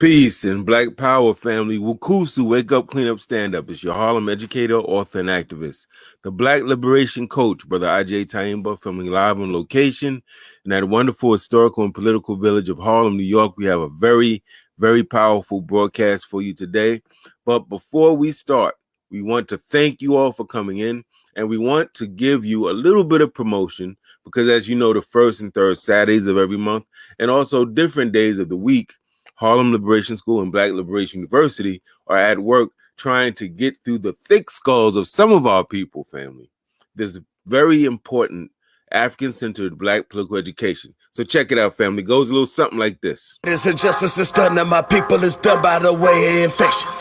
Peace and Black Power family. Wukusu, wake up, clean up, stand up. It's your Harlem educator, author, and activist. The Black Liberation Coach, Brother IJ Taimba, filming live on location in that wonderful historical and political village of Harlem, New York. We have a very, very powerful broadcast for you today. But before we start, we want to thank you all for coming in, and we want to give you a little bit of promotion because, as you know, the first and third Saturdays of every month and also different days of the week, Harlem Liberation School and Black Liberation University are at work trying to get through the thick skulls of some of our people, family. This very important African-centered Black political education. So check it out, family. It goes a little something like this. This injustice is done and my people is done by the way of infection.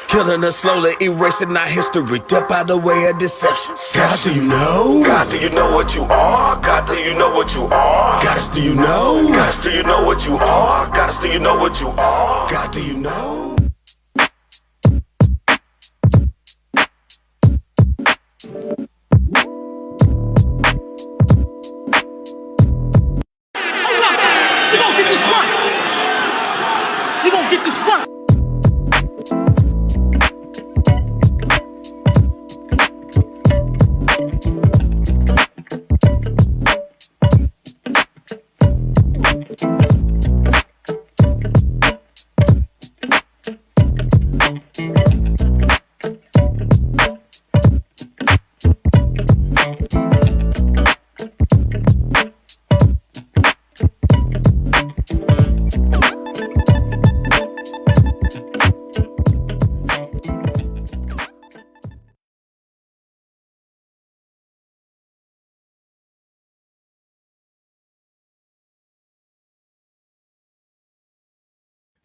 Killing us slowly, erasing our history, death by the way of deception. God, do you know? God, do you know what you are? God, do you know what you are? Goddess, do you know? Goddess, do you know what you are? Goddess, do you know what you are? God, do you know? You gonna get this work? You gonna get this work?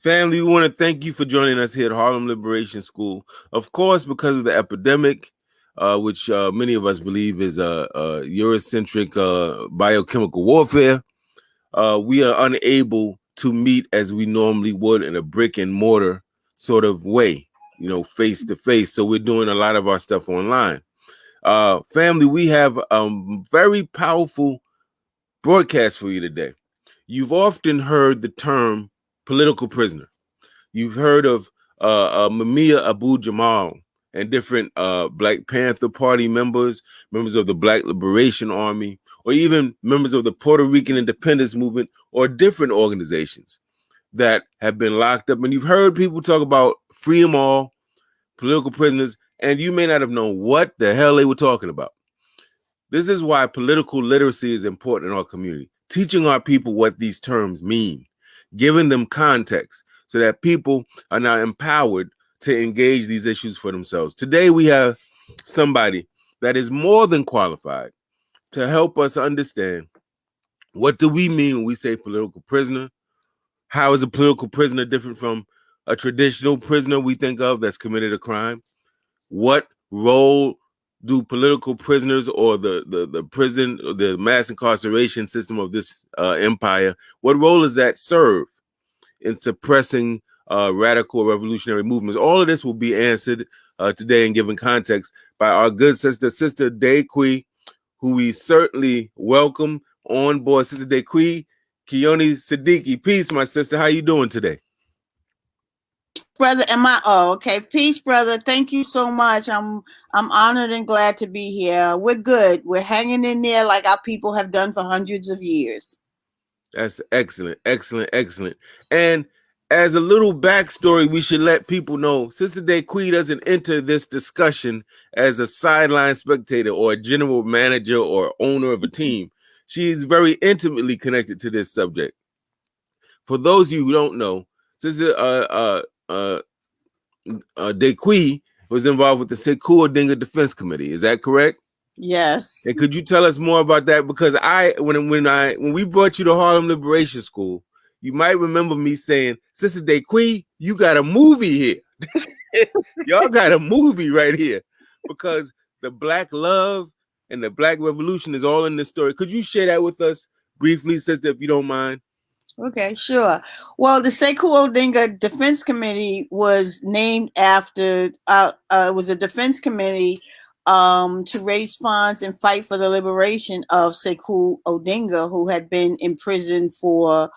Family, we want to thank you for joining us here at Harlem Liberation School. Of course, because of the epidemic, which many of us believe is Eurocentric biochemical warfare, we are unable to meet as we normally would in a brick and mortar sort of way, face to face. So we're doing a lot of our stuff online. Family, we have a very powerful broadcast for you today. You've often heard the term political prisoner. You've heard of Mumia Abu-Jamal and different Black Panther Party members of the Black Liberation Army, or even members of the Puerto Rican Independence Movement, or different organizations that have been locked up. And you've heard people talk about free them all, political prisoners, and you may not have known what the hell they were talking about. This is why political literacy is important in our community, teaching our people what these terms mean, giving them context so that people are now empowered to engage these issues for themselves. Today, we have somebody that is more than qualified to help us understand what do we mean when we say political prisoner? How is a political prisoner different from a traditional prisoner we think of that's committed a crime? What role do political prisoners or the prison, the mass incarceration system of this empire, what role does that serve in suppressing radical revolutionary movements? All of this will be answered today and given context by our good sister Dequi, who we certainly welcome on board. Sister Dequi Kioni-Sadiki. Peace, my sister. How you doing today? Brother, okay. Peace, brother. Thank you so much. I'm honored and glad to be here. We're good. We're hanging in there like our people have done for hundreds of years. That's excellent, excellent, excellent. And as a little backstory, we should let people know Sister Dequi doesn't enter this discussion as a sideline spectator or a general manager or owner of a team. She's very intimately connected to this subject. For those of you who don't know, Sister Dequi was involved with the Sekou Odinga Defense Committee. Is that correct? Yes. And could you tell us more about that? Because when we brought you to Harlem Liberation School, you might remember me saying, Sister Dequi, you got a movie here. Y'all got a movie right here, because the Black love and the Black revolution is all in this story. Could you share that with us briefly, sister, if you don't mind? Okay, sure. Well, the Sekou Odinga Defense Committee was named after, it was a defense committee to raise funds and fight for the liberation of Sekou Odinga, who had been in prison for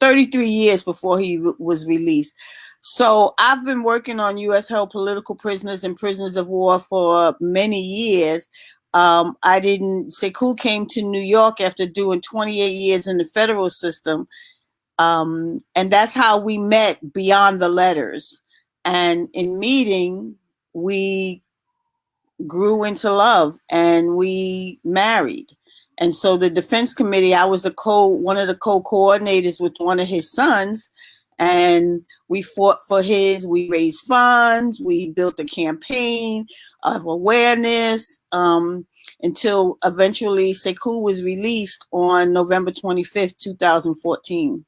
33 years before he was released. So I've been working on U.S. held political prisoners and prisoners of war for many years. Sekou came to New York after doing 28 years in the federal system. And that's how we met beyond the letters. And in meeting, we grew into love and we married. And so the defense committee, I was one of the co-coordinators with one of his sons, and we fought for we raised funds, we built a campaign of awareness, until eventually Sekou was released on November 25th, 2014.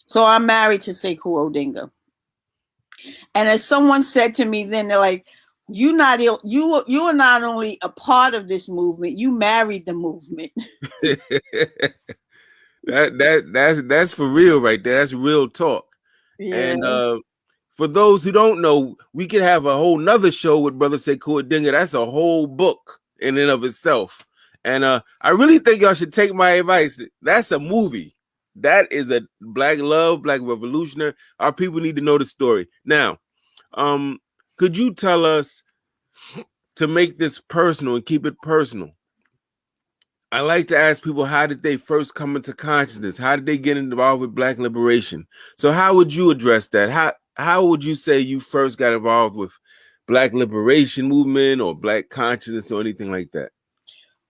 So I'm married to Sekou Odinga. And as someone said to me then, they're like, you are not only a part of this movement, you married the movement. That's for real right there. That's real talk. Yeah. And for those who don't know, we could have a whole nother show with Brother Sekou Odinga. That's a whole book in and of itself. And I really think y'all should take my advice. That's a movie. That is a Black love, Black revolutionary. Our people need to know the story. Now, could you tell us, to make this personal and keep it personal, I like to ask people, how did they first come into consciousness? How did they get involved with Black liberation? So how would you address that? How would you say you first got involved with Black liberation movement or Black consciousness or anything like that?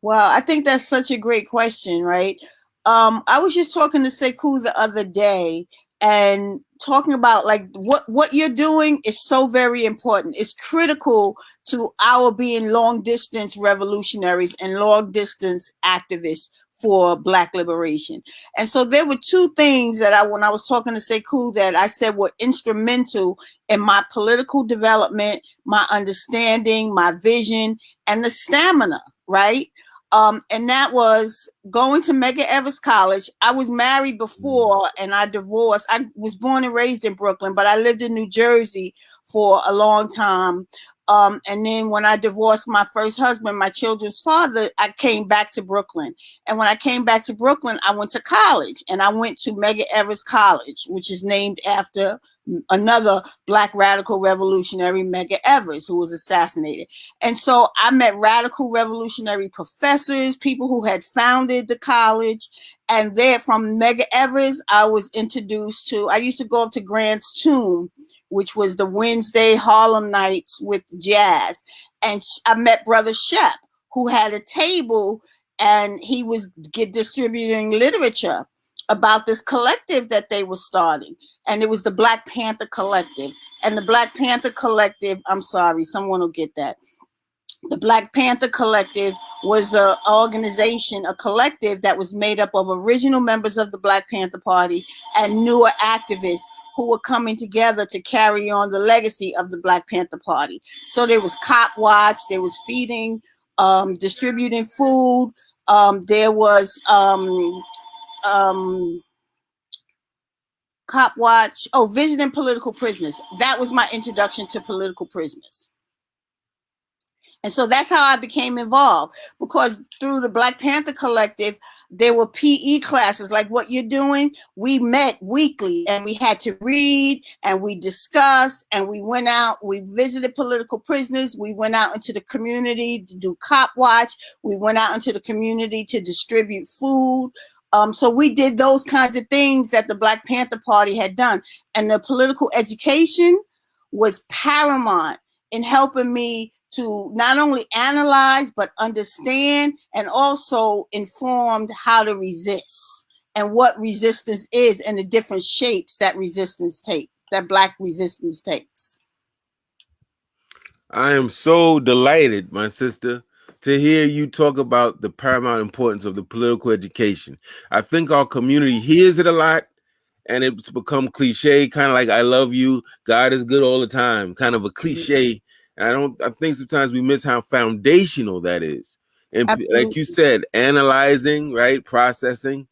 Well, I think that's such a great question, right? I was just talking to Sekou the other day and talking about like what you're doing is so very important. It's critical to our being long distance revolutionaries and long distance activists for Black liberation. And so there were two things that when I was talking to Sekou, that I said were instrumental in my political development, my understanding, my vision, and the stamina, right? And that was going to Medgar Evers College. I was married before and I divorced. I was born and raised in Brooklyn, but I lived in New Jersey for a long time. And then when I divorced my first husband, my children's father, I came back to Brooklyn. And when I came back to Brooklyn, I went to college, and I went to Medgar Evers College, which is named after another Black radical revolutionary, Medgar Evers, who was assassinated. And so I met radical revolutionary professors, people who had founded the college. And there from Medgar Evers, I was introduced to, I used to go up to Grant's tomb, which was the Wednesday Harlem nights with jazz. And I met Brother Shep, who had a table, and he was distributing literature about this collective that they were starting. And it was the Black Panther Collective. And the Black Panther Collective, I'm sorry, someone will get that. The Black Panther Collective was an organization, a collective that was made up of original members of the Black Panther Party and newer activists who were coming together to carry on the legacy of the Black Panther Party. So there was Cop Watch, there was feeding, distributing food, there was Cop Watch, visiting political prisoners. That was my introduction to political prisoners. And so that's how I became involved, because through the Black Panther Collective, there were PE classes like what you're doing. We met weekly and we had to read and we discussed and we went out, we visited political prisoners. We went out into the community to do Cop Watch. We went out into the community to distribute food. So we did those kinds of things that the Black Panther Party had done. And the political education was paramount in helping me to not only analyze, but understand, and also informed how to resist and what resistance is and the different shapes that resistance takes, that Black resistance takes. I am so delighted, my sister, to hear you talk about the paramount importance of the political education. I think our community hears it a lot, and it's become cliche, kind of like I love you, God is good all the time, kind of a cliche. And I think sometimes we miss how foundational that is. And absolutely, like you said, analyzing, right? Processing,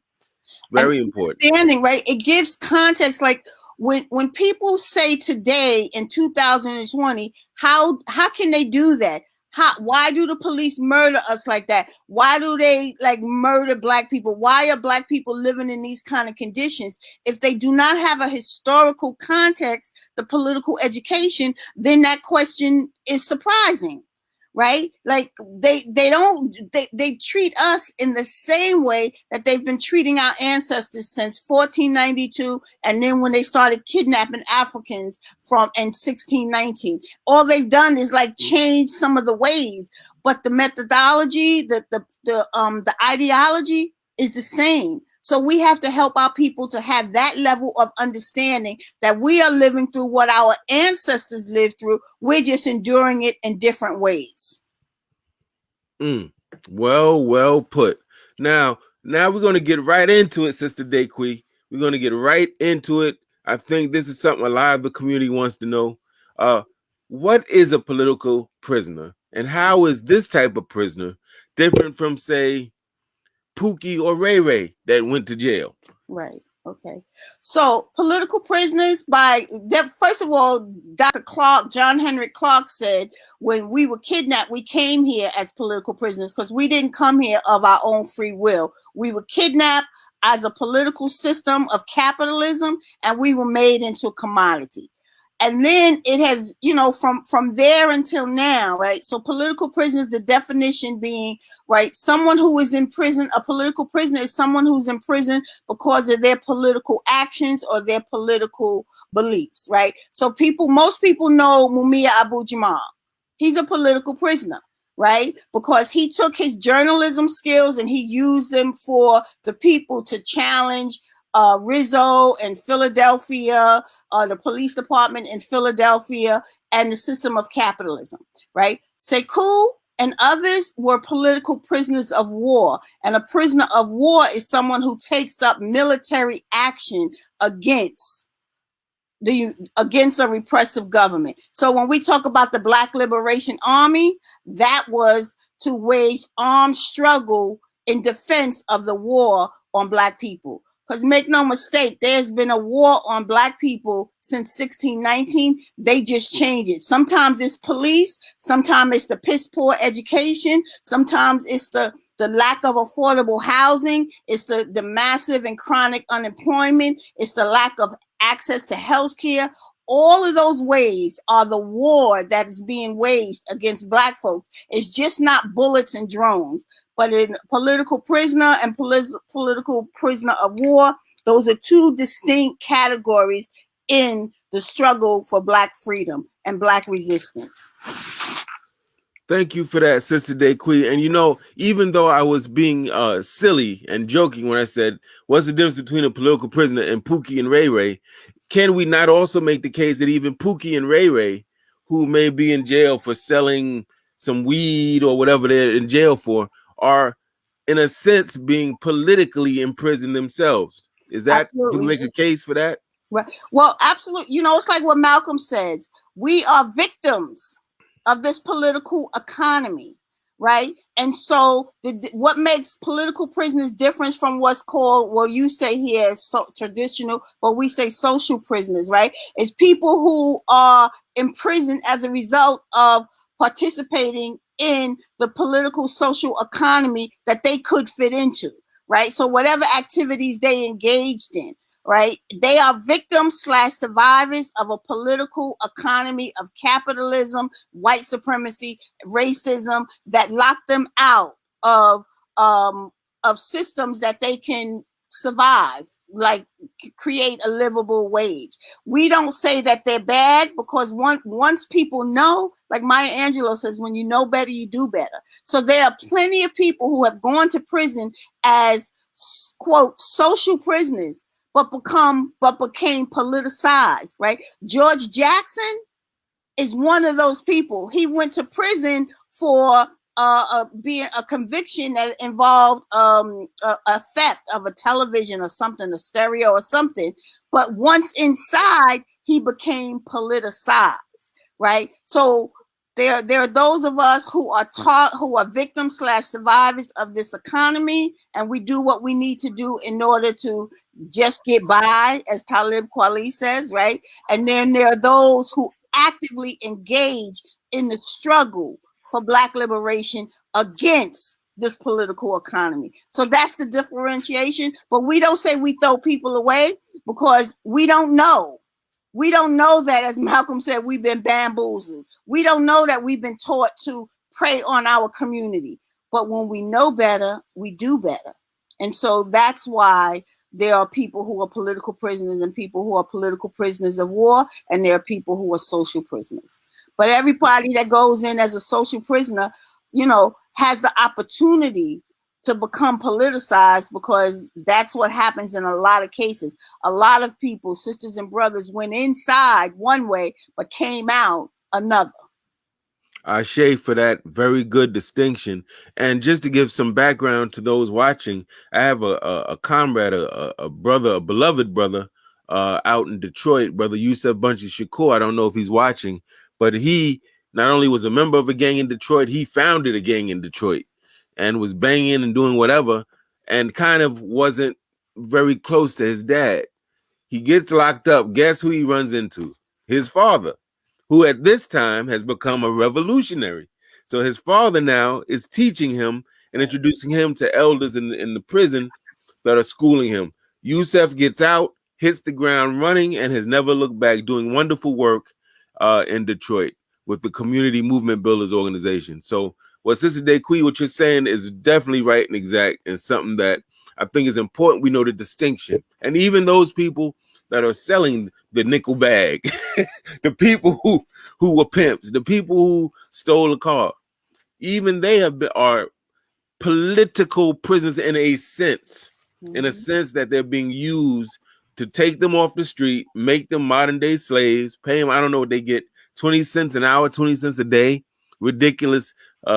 very important. Understanding, right? It gives context. Like when people say today in 2020, how can they do that? Why do the police murder us like that? Why do they like murder black people? Why are black people living in these kind of conditions? If they do not have a historical context, the political education, then that question is surprising, right? Like they treat us in the same way that they've been treating our ancestors since 1492, and then when they started kidnapping Africans in 1619. All they've done is like change some of the ways, but the methodology, the ideology is the same. So we have to help our people to have that level of understanding that we are living through what our ancestors lived through. We're just enduring it in different ways. Well put. Now we're going to get right into it, Sister Dequi. We're going to get right into it. I think this is something a lot of the community wants to know. What is a political prisoner? And how is this type of prisoner different from, say, Pookie or Ray Ray that went to jail? Right. Okay. So political prisoners, first of all, Dr. Clark, John Henrik Clark said, when we were kidnapped, we came here as political prisoners because we didn't come here of our own free will. We were kidnapped as a political system of capitalism, and we were made into a commodity. And then it has, from there until now, right? So political prisoners, the definition being, right, someone who is in prison, a political prisoner is someone who's in prison because of their political actions or their political beliefs, right? So most people know Mumia Abu-Jamal. He's a political prisoner, right? Because he took his journalism skills and he used them for the people to challenge Rizzo in Philadelphia, the police department in Philadelphia, and the system of capitalism, right? Sekou and others were political prisoners of war. And a prisoner of war is someone who takes up military action against a repressive government. So when we talk about the Black Liberation Army, that was to wage armed struggle in defense of the war on Black people. Because make no mistake, there's been a war on Black people since 1619. They just change it. Sometimes it's police. Sometimes it's the piss poor education. Sometimes it's the lack of affordable housing. It's the massive and chronic unemployment. It's the lack of access to health care. All of those ways are the war that is being waged against Black folks. It's just not bullets and drones. But in political prisoner and political prisoner of war, those are two distinct categories in the struggle for Black freedom and Black resistance. Thank you for that, Sister Dequi. And even though I was being silly and joking when I said, what's the difference between a political prisoner and Pookie and Ray Ray? Can we not also make the case that even Pookie and Ray Ray, who may be in jail for selling some weed or whatever they're in jail for, are in a sense being politically imprisoned themselves? Is that, Absolutely. Can we make a case for that? Right. Well, absolutely. It's like what Malcolm says. We are victims of this political economy, right? And so what makes political prisoners different from what's called, well, you say here traditional, but we say social prisoners, right? It's people who are imprisoned as a result of participating in the political social economy that they could fit into, right? So whatever activities they engaged in, right? They are victims / survivors of a political economy of capitalism, white supremacy, racism that locked them out of systems that they can survive, like create a livable wage. We don't say that they're bad because once people know, like Maya Angelou says, when you know better, you do better. So there are plenty of people who have gone to prison as, quote, social prisoners, but became politicized, right? George Jackson is one of those people. He went to prison for being a conviction that involved a theft of a television or something, a stereo or something. But once inside, he became politicized, right? So there are those of us who are victims / survivors of this economy, and we do what we need to do in order to just get by, as Talib Kweli says, right? And then there are those who actively engage in the struggle for Black liberation against this political economy. So that's the differentiation. But we don't say we throw people away because we don't know. We don't know that, as Malcolm said, we've been bamboozled. We don't know that we've been taught to prey on our community. But when we know better, we do better. And so that's why there are people who are political prisoners and people who are political prisoners of war, and there are people who are social prisoners. But everybody that goes in as a social prisoner, you know, has the opportunity to become politicized, because that's what happens in a lot of cases. A lot of people, sisters and brothers, went inside one way but came out another. Ashe for that very good distinction. And just to give some background to those watching, I have a comrade, a brother, a beloved brother out in Detroit, Brother Yusef Bunchy Shakur. I don't know if he's watching, but he not only was a member of a gang in Detroit, he founded a gang in Detroit and was banging and doing whatever, and kind of wasn't very close to his dad. He gets locked up. Guess who he runs into? His father, who at this time has become a revolutionary. So his father now is teaching him and introducing him to elders in the prison that are schooling him. Yusef gets out, hits the ground running, and has never looked back, doing wonderful work in Detroit with the Community Movement Builders Organization. So what Sister Dequi, what you're saying is definitely right and exact, and something that I think is important. We know the distinction. And even those people that are selling the nickel bag, the people who were pimps, the people who stole a car, even they are political prisoners in a sense, in a sense that they're being used to take them off the street, make them modern day slaves, pay them, I don't know what they get, 20 cents an hour, 20 cents a day, ridiculous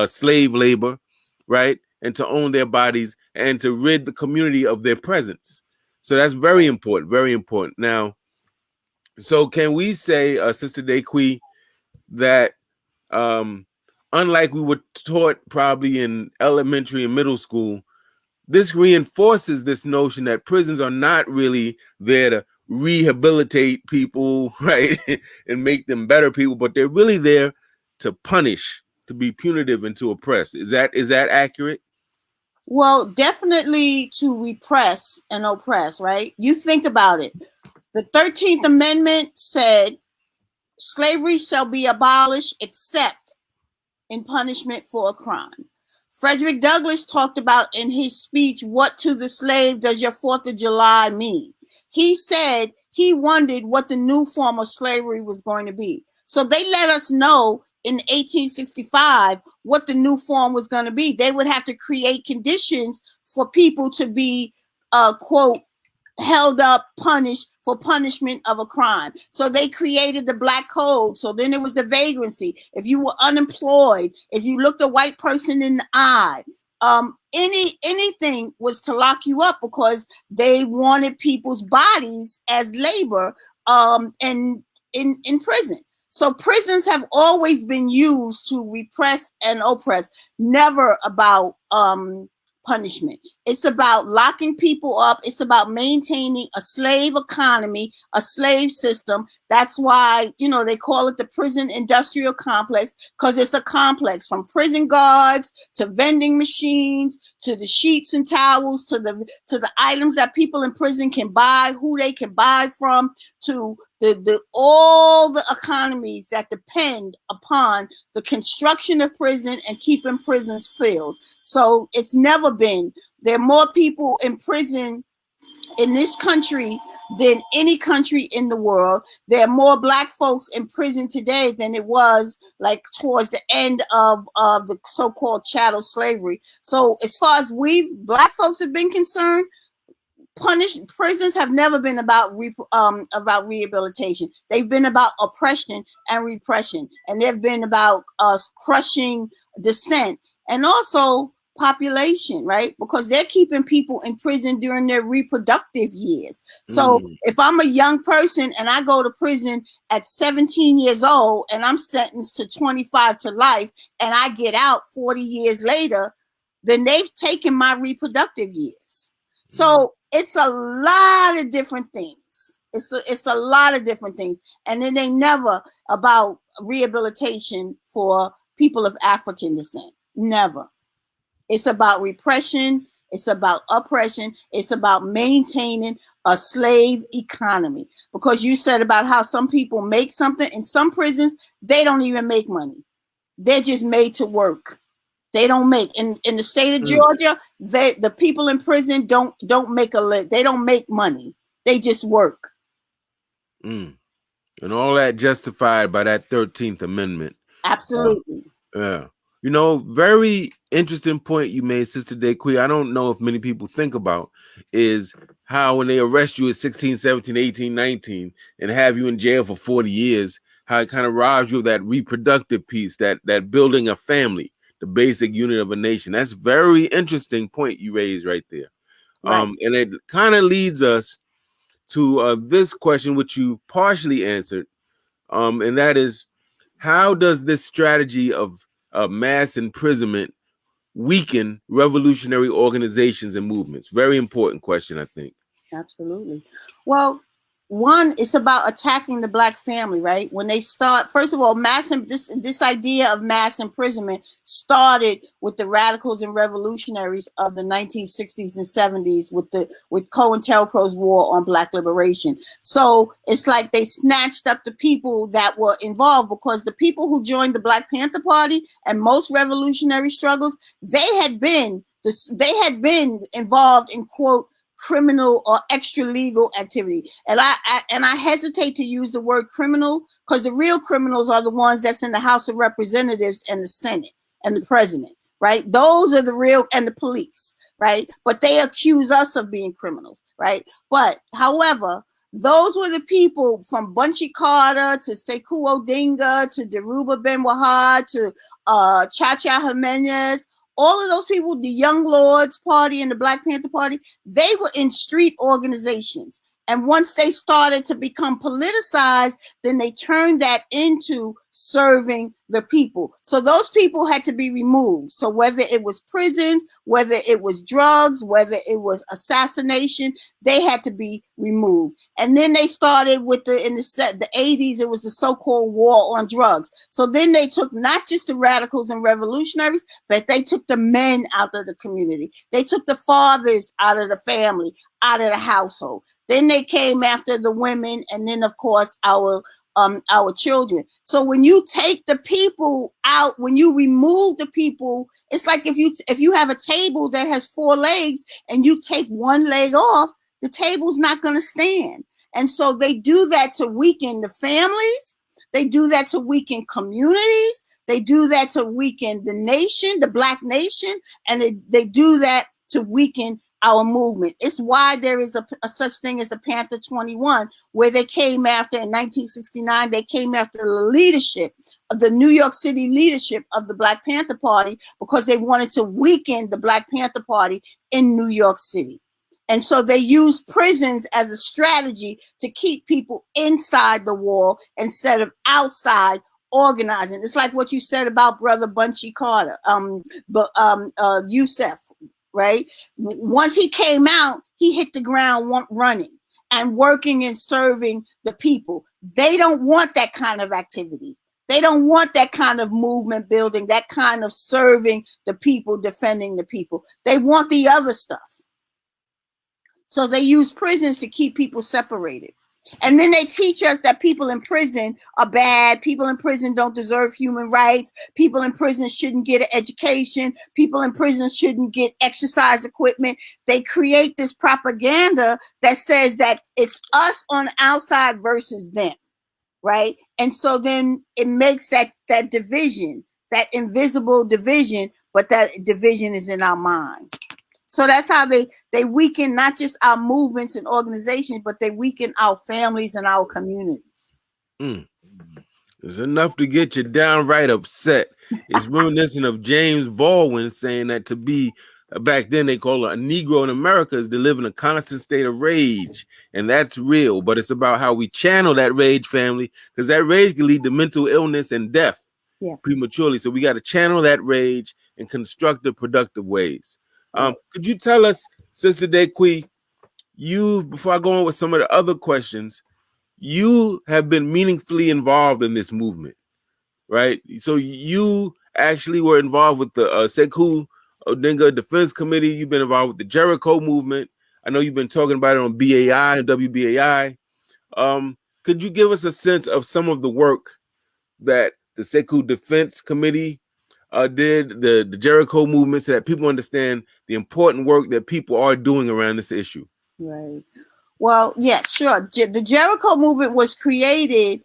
slave labor, right? And to own their bodies and to rid the community of their presence. So that's very important, very important. Now, so can we say, Sister Dequi, that unlike we were taught probably in elementary and middle school, this reinforces this notion that prisons are not really there to rehabilitate people, right, and make them better people, but they're really there to punish, to be punitive, and to oppress. Is that accurate? Well, definitely to repress and oppress, right? You think about it. The 13th Amendment said slavery shall be abolished except in punishment for a crime. Frederick Douglass talked about in his speech, what to the slave does your 4th of July mean? He said he wondered what the new form of slavery was going to be. So they let us know in 1865 what the new form was going to be. They would have to create conditions for people to be, quote, held up, punished for punishment of a crime. So they created the Black Code. So then it was the vagrancy. If you were unemployed, if you looked a white person in the eye, anything was to lock you up, because they wanted people's bodies as labor and in prison. So prisons have always been used to repress and oppress, never about punishment. It's about locking people up. It's about maintaining a slave economy, a slave system. That's why, you know, they call it the prison industrial complex, because it's a complex from prison guards to vending machines to the sheets and towels to the items that people in prison can buy, who they can buy from, to the all the economies that depend upon the construction of prison and keeping prisons filled. So it's never been, there are more people in prison in this country than any country in the world. There are more Black folks in prison today than it was like towards the end of the so-called chattel slavery. So as far as Black folks have been concerned, prisons have never been about rehabilitation. They've been about oppression and repression, and they've been about crushing dissent and also population, right? Because they're keeping people in prison during their reproductive years. So if I'm a young person and I go to prison at 17 years old and I'm sentenced to 25 to life and I get out 40 years later, then they've taken my reproductive years. So it's a lot of different things. It's a lot of different things. And then they never about rehabilitation for people of African descent. Never. It's about repression. It's about oppression. It's about maintaining a slave economy. Because you said about how some people make something. In some prisons, they don't even make money. They're just made to work. They don't make. In the state of Georgia, the people in prison don't make they don't make money. They just work. And all that justified by that 13th Amendment. Absolutely. Yeah. You know, very interesting point you made, Sister Dequi. I don't know if many people think about is how when they arrest you at 16, 17, 18, 19 and have you in jail for 40 years, how it kind of robs you of that reproductive piece, that building a family, the basic unit of a nation. That's very interesting point you raised right there. Right. And it kind of leads us to this question, which you partially answered. And that is, how does this strategy of mass imprisonment weaken revolutionary organizations and movements? Very important question, I think. Absolutely. Well, one, it's about attacking the Black family, right? When they start, first of all, this idea of mass imprisonment started with the radicals and revolutionaries of the 1960s and 70s with COINTELPRO's war on Black liberation. So it's like they snatched up the people that were involved, because the people who joined the Black Panther Party and most revolutionary struggles, they had been involved in, quote, criminal or extra legal activity. And I hesitate to use the word criminal, because the real criminals are the ones that's in the House of Representatives and the Senate and the president, right? Those are the real, and the police, right? But they accuse us of being criminals, right? But however, those were the people from Bunchy Carter to Sekou Odinga to Deruba Ben Wahad to Chacha Jimenez. All of those people, the Young Lords Party and the Black Panther Party, they were in street organizations. And once they started to become politicized, then they turned that into serving the people. So those people had to be removed. So whether it was prisons, whether it was drugs, whether it was assassination, they had to be removed. And then they started with in the 80s, it was the so-called war on drugs. So then they took not just the radicals and revolutionaries, but they took the men out of the community. They took the fathers out of the family, out of the household. Then they came after the women, and then of course our children. So when you take the people out, when you remove the people, it's like if you have a table that has 4 legs and you take one leg off, the table's not going to stand. And so they do that to weaken the families. They do that to weaken communities. They do that to weaken the nation, the Black nation, and they do that to weaken our movement. It's why there is a such thing as the Panther 21, where they came after, in 1969, they came after the leadership of the New York City leadership of the Black Panther Party, because they wanted to weaken the Black Panther Party in New York City. And so they used prisons as a strategy to keep people inside the wall instead of outside organizing. It's like what you said about Brother Bunchy Carter, Yusef. Right? Once he came out, he hit the ground running and working and serving the people. They don't want that kind of activity. They don't want that kind of movement building, that kind of serving the people, defending the people. They want the other stuff. So they use prisons to keep people separated. And then they teach us that people in prison are bad. People in prison don't deserve human rights. People in prison shouldn't get an education. People in prison shouldn't get exercise equipment. They create this propaganda that says that it's us on the outside versus them, right? And so then it makes that division, that invisible division, but that division is in our mind. So that's how they weaken not just our movements and organizations, but they weaken our families and our communities. It's enough to get you downright upset. It's reminiscent of James Baldwin saying that to be, back then they call it a Negro in America, is to live in a constant state of rage. And that's real, but it's about how we channel that rage, family, because that rage can lead to mental illness and death prematurely. So we got to channel that rage in constructive, productive ways. Could you tell us, Sister Dequi, before I go on with some of the other questions, you have been meaningfully involved in this movement, right? So you, actually were involved with the Sekou Odinga Defense Committee. You've been involved with the Jericho Movement. I know you've been talking about it on BAI and WBAI. Could you give us a sense of some of the work that the Sekou Defense Committee did, the Jericho Movement, so that people understand the important work that people are doing around this issue? Right. Well, yeah, sure. The Jericho Movement was created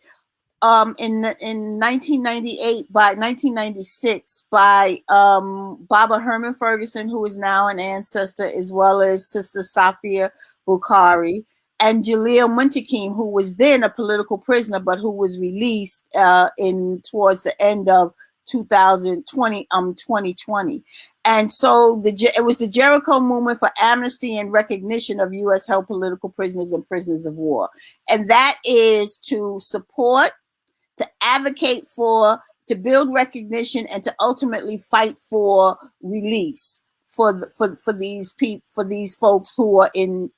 in 1998 by 1996 by Baba Herman Ferguson, who is now an ancestor, as well as Sister Safia Bukhari, and Jalil Muntakim, who was then a political prisoner, but who was released towards the end of 2020. And so it was the Jericho Movement for Amnesty and Recognition of U.S. held political prisoners and prisoners of war. And that is to support, to advocate for, to build recognition, and to ultimately fight for release for these people, for these folks who are in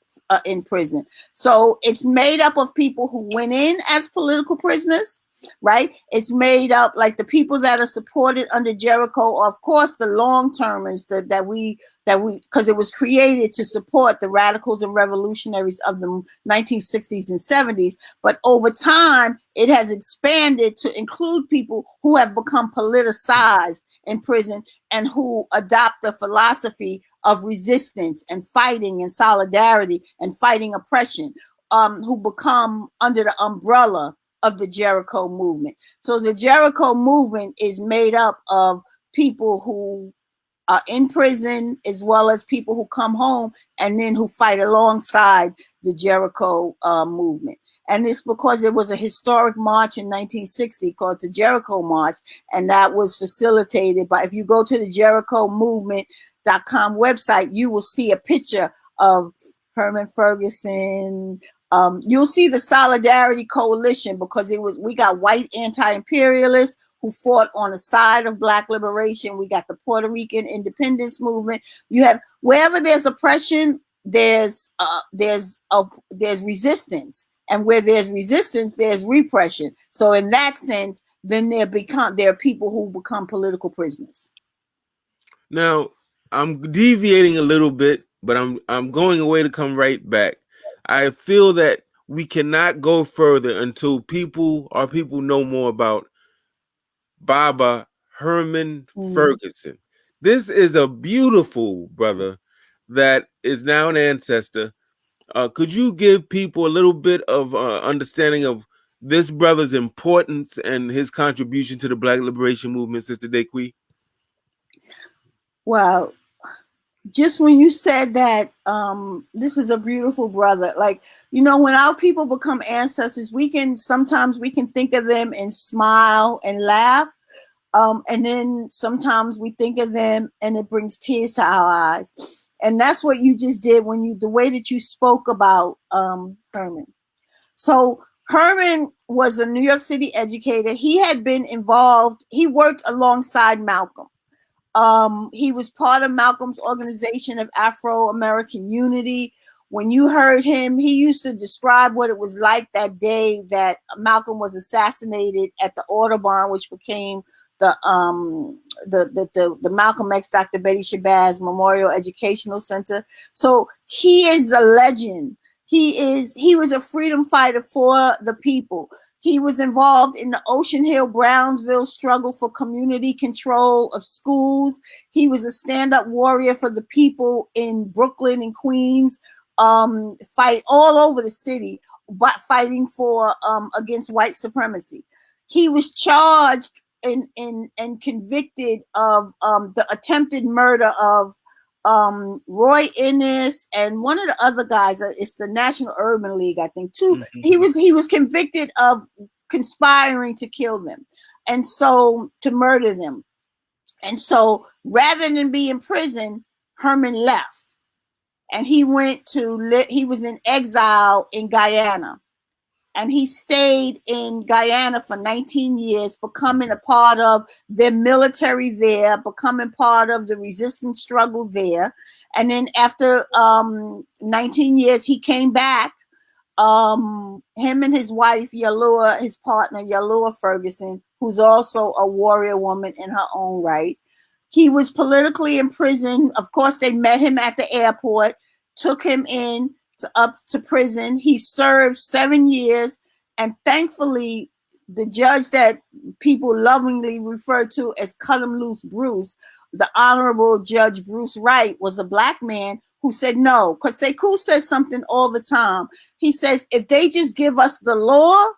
prison. So it's made up of people who went in as political prisoners, right? It's made up, like, the people that are supported under Jericho are, of course, the long-termers that we because it was created to support the radicals and revolutionaries of the 1960s and 70s. But over time, it has expanded to include people who have become politicized in prison and who adopt a philosophy of resistance and fighting and solidarity and fighting oppression, who become under the umbrella of the Jericho Movement. So the Jericho Movement is made up of people who are in prison, as well as people who come home and then who fight alongside the Jericho Movement. And it's because there was a historic march in 1960 called the Jericho March, and that was facilitated by, if you go to the Jericho Movement.com website, you will see a picture of Herman Ferguson. You'll see the Solidarity Coalition, because we got white anti-imperialists who fought on the side of Black liberation. We got the Puerto Rican independence movement. You have, wherever there's oppression, there's resistance, and where there's resistance, there's repression. So in that sense, then there are people who become political prisoners. Now, I'm deviating a little bit, but I'm going away to come right back. I feel that we cannot go further until people know more about Baba Herman Ferguson. This is a beautiful brother that is now an ancestor. Could you give people a little bit of understanding of this brother's importance and his contribution to the Black liberation movement, Sister Dequi? Well, just when you said that, this is a beautiful brother. Like, when our people become ancestors, sometimes we can think of them and smile and laugh. And then sometimes we think of them and it brings tears to our eyes. And that's what you just did the way that you spoke about Herman. So Herman was a New York City educator. He had been involved. He worked alongside Malcolm. He was part of Malcolm's organization of Afro-American Unity. When you heard him, he used to describe what it was like that day that Malcolm was assassinated at the Audubon, which became the Malcolm X Dr. Betty Shabazz Memorial Educational Center. So he is a legend. He was a freedom fighter for the people. He was involved in the Ocean Hill-Brownsville struggle for community control of schools. He was a stand-up warrior for the people in Brooklyn and Queens, fight all over the city, but fighting for against white supremacy. He was charged and convicted of the attempted murder of Roy Innes and one of the other guys. It's the National Urban League, I think, too. Mm-hmm. He was convicted of conspiring to kill them, and so to murder them. And so rather than be in prison, Herman left, and he was in exile in Guyana. And he stayed in Guyana for 19 years, becoming a part of the military there, becoming part of the resistance struggle there. And then after 19 years, he came back. Him and his wife, Yalua, his partner, Yalua Ferguson, who's also a warrior woman in her own right. He was politically imprisoned. Of course, they met him at the airport, took him up to prison. He served 7 years, and thankfully, the judge that people lovingly refer to as Cut 'em Loose Bruce, the Honorable Judge Bruce Wright, was a Black man who said no, because Sekou says something all the time. He says, if they just give us the law,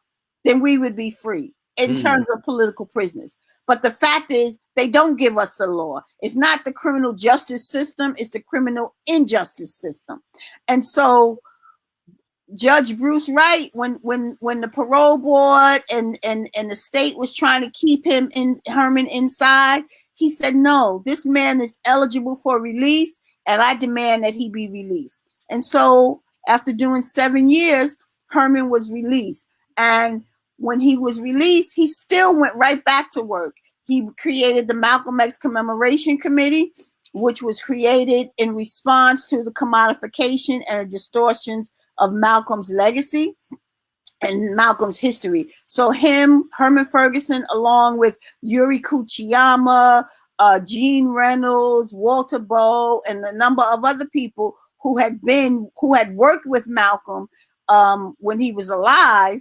then we would be free in terms of political prisoners. But the fact is, they don't give us the law. It's not the criminal justice system, it's the criminal injustice system. And so Judge Bruce Wright, when the parole board and the state was trying to keep Herman inside, he said, no, this man is eligible for release, and I demand that he be released. And so after doing 7 years, Herman was released. And when he was released, he still went right back to work. He created the Malcolm X Commemoration Committee, which was created in response to the commodification and the distortions of Malcolm's legacy and Malcolm's history. So Herman Ferguson, along with Yuri Kuchiyama, Gene Reynolds, Walter Bowe, and a number of other people who had worked with Malcolm when he was alive,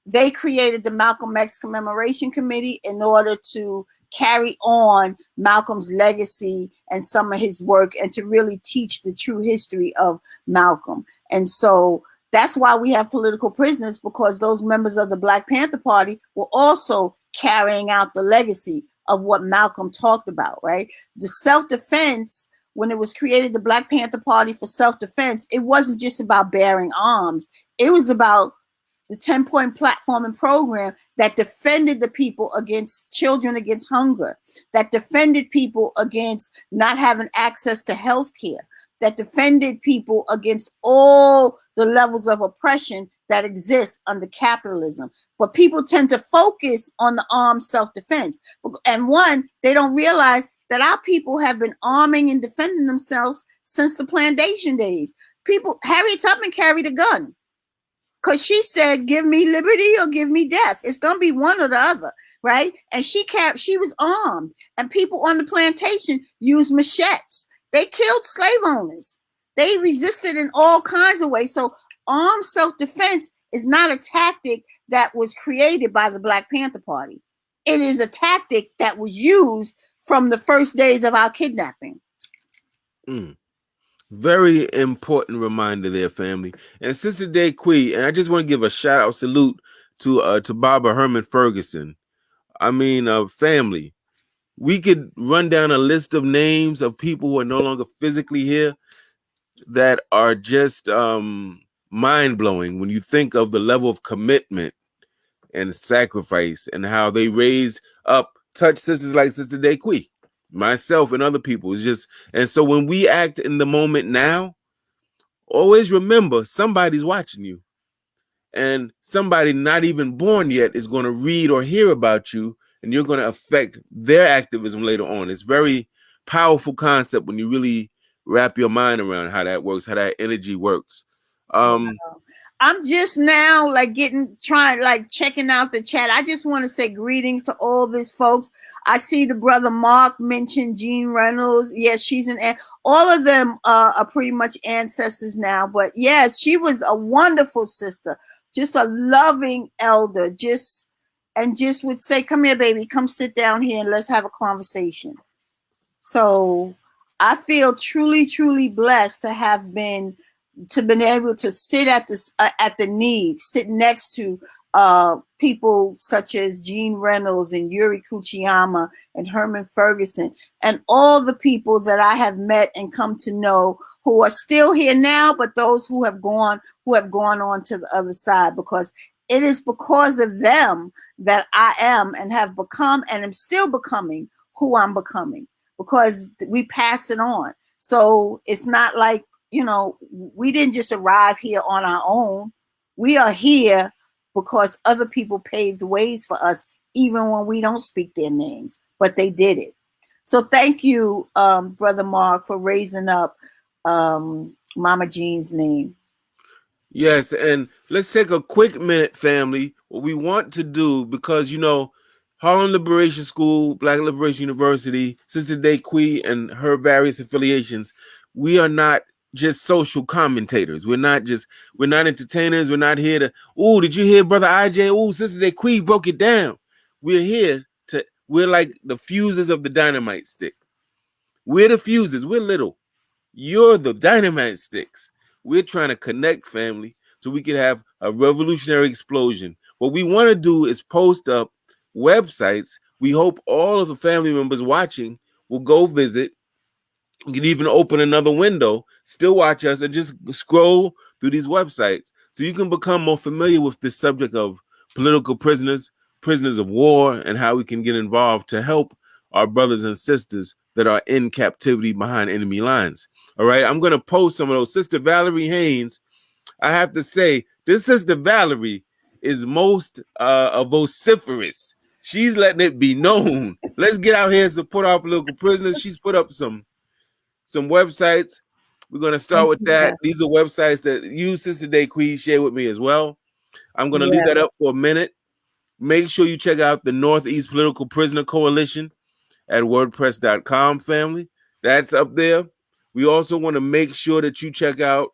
they created the Malcolm X Commemoration Committee in order to carry on Malcolm's legacy and some of his work, and to really teach the true history of Malcolm. And so that's why we have political prisoners, because those members of the Black Panther Party were also carrying out the legacy of what Malcolm talked about, right? The self-defense, when it was created, the Black Panther Party for self-defense, it wasn't just about bearing arms. It was about the 10-point platform and program that defended the people against children, against hunger, that defended people against not having access to health care, that defended people against all the levels of oppression that exists under capitalism. But people tend to focus on the armed self-defense. And one, they don't realize that our people have been arming and defending themselves since the plantation days. Harriet Tubman carried a gun, because she said, give me liberty or give me death. It's going to be one or the other, right? And she was armed. And people on the plantation used machetes. They killed slave owners. They resisted in all kinds of ways. So armed self-defense is not a tactic that was created by the Black Panther Party. It is a tactic that was used from the first days of our kidnapping. Very important reminder there, family. And Sister Dequi, and I just want to give a shout out salute to Barbara Herman Ferguson. I mean, family, we could run down a list of names of people who are no longer physically here that are just mind-blowing when you think of the level of commitment and sacrifice and how they raised up, touch sisters like Sister Dequi, myself and other people. It's just, and so when we act in the moment now, always remember somebody's watching you, and somebody not even born yet is going to read or hear about you, and you're going to affect their activism later on. It's very powerful concept when you really wrap your mind around how that works, how that energy works. I'm just now checking out the chat. I just want to say greetings to all these folks. I see the brother Mark mentioned Gene Reynolds. Yes, she's all of them are pretty much ancestors now. But yeah, she was a wonderful sister, just a loving elder, just would say, come here, baby, come sit down here and let's have a conversation. So I feel truly, truly blessed to have been able to sit at the knee, sit next to people such as Gene Reynolds and Yuri Kuchiyama and Herman Ferguson, and all the people that I have met and come to know who are still here now, but those who have gone on to the other side, because it is because of them that I am and have become and am still becoming who I'm becoming, because we pass it on. So it's not like, we didn't just arrive here on our own. We are here because other people paved ways for us, even when we don't speak their names, but they did it. So thank you, Brother Mark, for raising up Mama Jean's name. Yes, and let's take a quick minute, family. What we want to do, because, Harlem Liberation School, Black Liberation University, Sister Dequi, and her various affiliations, we are not just social commentators. We're not entertainers. We're not here to, oh, did you hear Brother IJ? Oh, Sister Dequi broke it down. We're like the fuses of the dynamite stick. We're the fuses. We're little. You're the dynamite sticks. We're trying to connect, family, so we can have a revolutionary explosion. What we want to do is post up websites. We hope all of the family members watching will go visit. You can even open another window, still watch us, and just scroll through these websites so you can become more familiar with this subject of political prisoners, prisoners of war, and how we can get involved to help our brothers and sisters that are in captivity behind enemy lines. All right, I'm going to post some of those. Sister Valerie Haynes, I have to say, this Sister Valerie is most vociferous. She's letting it be known. Let's get out here and support our political prisoners. She's put up some websites. We're going to start with that. These are websites that you, Sister Dequi, share with me as well. I'm going to leave that up for a minute. Make sure you check out the Northeast Political Prisoner Coalition at wordpress.com, family. That's up there. We also want to make sure that you check out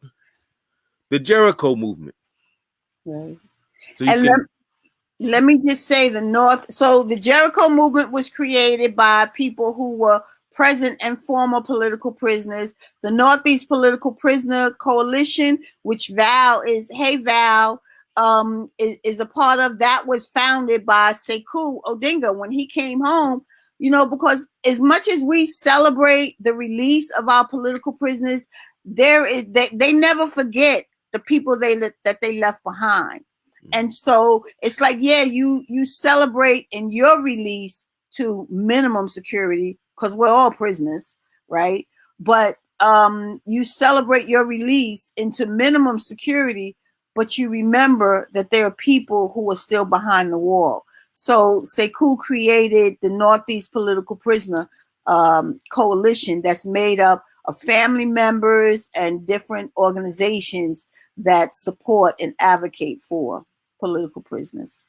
the Jericho Movement. Right. So you can, let me just say the Jericho Movement was created by people who were present and former political prisoners. The Northeast Political Prisoner Coalition, which Val is a part of, that was founded by Sekou Odinga when he came home. You know, because as much as we celebrate the release of our political prisoners, they never forget the people that they left behind. And so it's like, you celebrate in your release to minimum security because we're all prisoners, right? But you celebrate your release into minimum security, but you remember that there are people who are still behind the wall. So Sekou created the Northeast Political Prisoner Coalition that's made up of family members and different organizations that support and advocate for political prisoners.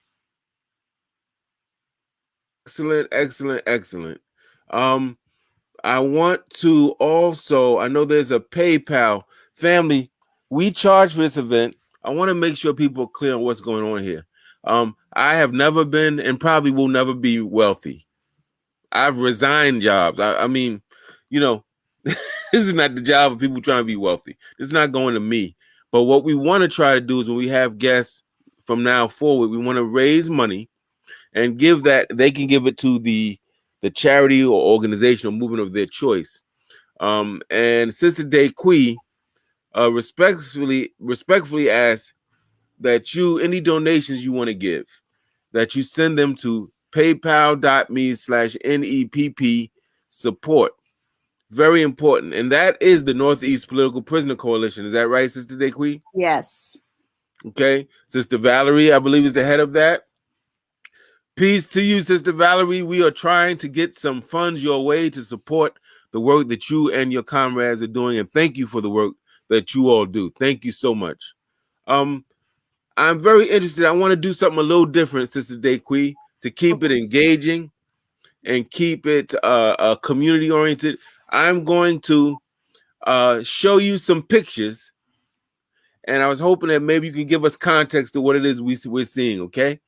Excellent, excellent, excellent. I want to also, I know there's a PayPal. Family, we charge for this event. I want to make sure people are clear on what's going on here. I have never been and probably will never be wealthy. I've resigned jobs. I mean, you know, this is not the job of people trying to be wealthy. It's not going to me. But what we want to try to do is when we have guests from now forward, we want to raise money and give that. They can give it to the charity or organization or movement of their choice. And Sister Dequi respectfully ask that any donations you want to give, that you send them to paypal.me/NEPP support. Very important. And that is the Northeast Political Prisoner Coalition. Is that right, Sister Dequi? Yes. Okay. Sister Valerie, I believe, is the head of that. Peace to you, Sister Valerie. We are trying to get some funds your way to support the work that you and your comrades are doing. And thank you for the work that you all do. Thank you so much. I'm very interested. I want to do something a little different, Sister Dequi, to keep it engaging and keep it community oriented. I'm going to show you some pictures, and I was hoping that maybe you can give us context to what it is we're seeing. Okay?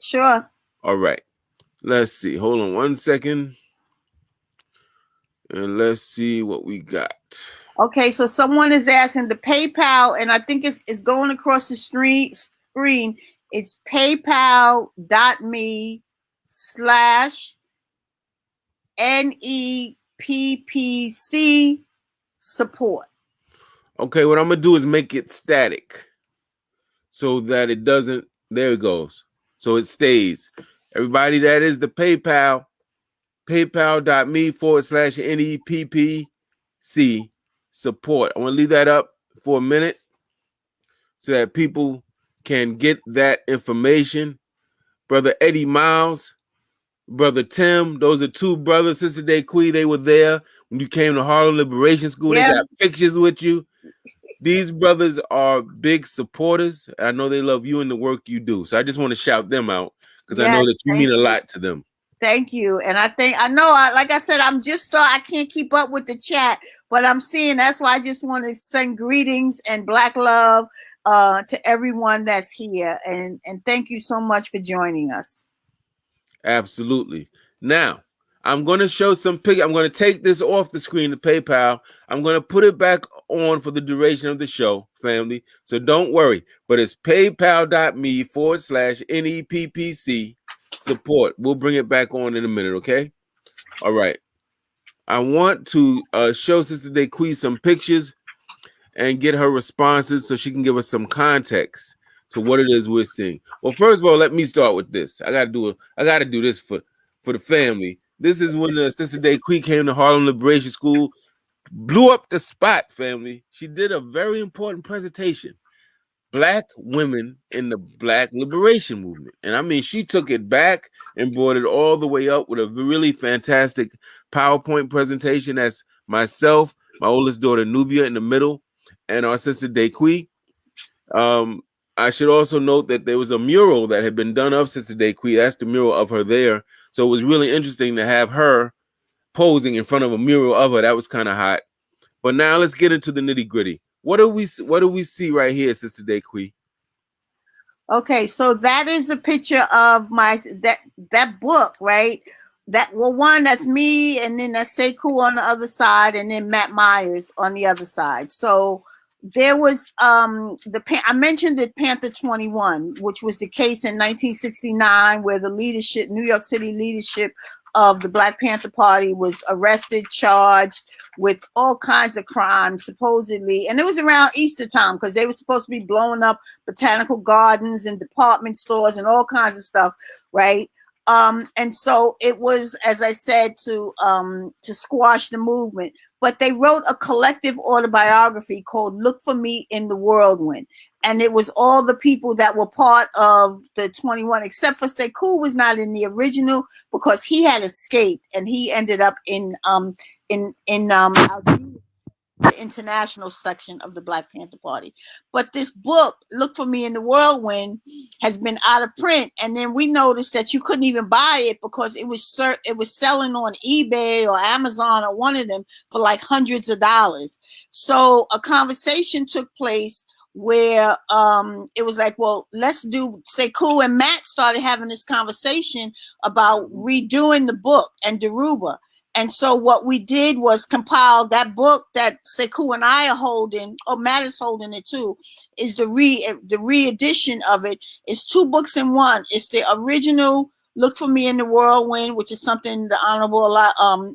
Sure. All right. Let's see. Hold on one second, and let's see what we got. Okay, so someone is asking the PayPal, and I think it's going across the screen. It's paypal.me/NEPPC support. Okay, what I'm gonna do is make it static so that it doesn't. There it goes. So it stays. Everybody, that is the PayPal. PayPal.me/NEPPC support. I want to leave that up for a minute so that people can get that information. Brother Eddie Miles, Brother Tim, those are two brothers. Sister Dequi, they were there when you came to Harlem Liberation School. Yeah. They got pictures with you. These brothers are big supporters. I know they love you and the work you do. So I just want to shout them out because I know that you mean a lot to them. Thank you. And like I said, I can't keep up with the chat, but I'm seeing, that's why I just want to send greetings and black love to everyone that's here. And thank you so much for joining us. Absolutely. Now, I'm going to show some I'm going to take this off the screen to PayPal. I'm going to put it back on for the duration of the show, family. So don't worry. But it's paypal.me/NEPPC support. We'll bring it back on in a minute, okay? All right. I want to show Sister Dequi some pictures and get her responses so she can give us some context to what it is we're seeing. Well, first of all, let me start with this. I got to do this for the family. This is when Sister Dequi came to Harlem Liberation School, blew up the spot, family. She did a very important presentation. Black women in the Black Liberation Movement. And I mean, she took it back and brought it all the way up with a really fantastic PowerPoint presentation. That's myself, my oldest daughter, Nubia, in the middle, and our sister Dequi. I should also note that there was a mural that had been done of Sister Dequi. That's the mural of her there. So it was really interesting to have her posing in front of a mural of her. That was kind of hot. But now let's get into the nitty gritty. What do we see right here, Sister Dequi? Okay, so that is a picture of that book, right? That's me, and then that's Sekou on the other side, and then Matt Myers on the other side. So there was I mentioned the Panther 21, which was the case in 1969 where the leadership, New York City leadership of the Black Panther Party, was arrested, charged with all kinds of crimes, supposedly. And it was around Easter time because they were supposed to be blowing up botanical gardens and department stores and all kinds of stuff, right? And so it was, as I said, to squash the movement. But they wrote a collective autobiography called Look for Me in the Whirlwind. And it was all the people that were part of the 21, except for Sekou was not in the original because he had escaped and he ended up in the international section of the Black Panther Party. But this book, Look for Me in the Whirlwind, has been out of print. And then we noticed that you couldn't even buy it because it was selling on eBay or Amazon or one of them for like hundreds of dollars. So a conversation took place where it was like, well, let's do, Sekou and Matt started having this conversation about redoing the book and Deruba. And so what we did was compile that book that Sekou and I are holding, or Matt is holding it too, is the re-edition of it. It's 2 books in one. It's the original Look for Me in the Whirlwind, which is something the Honorable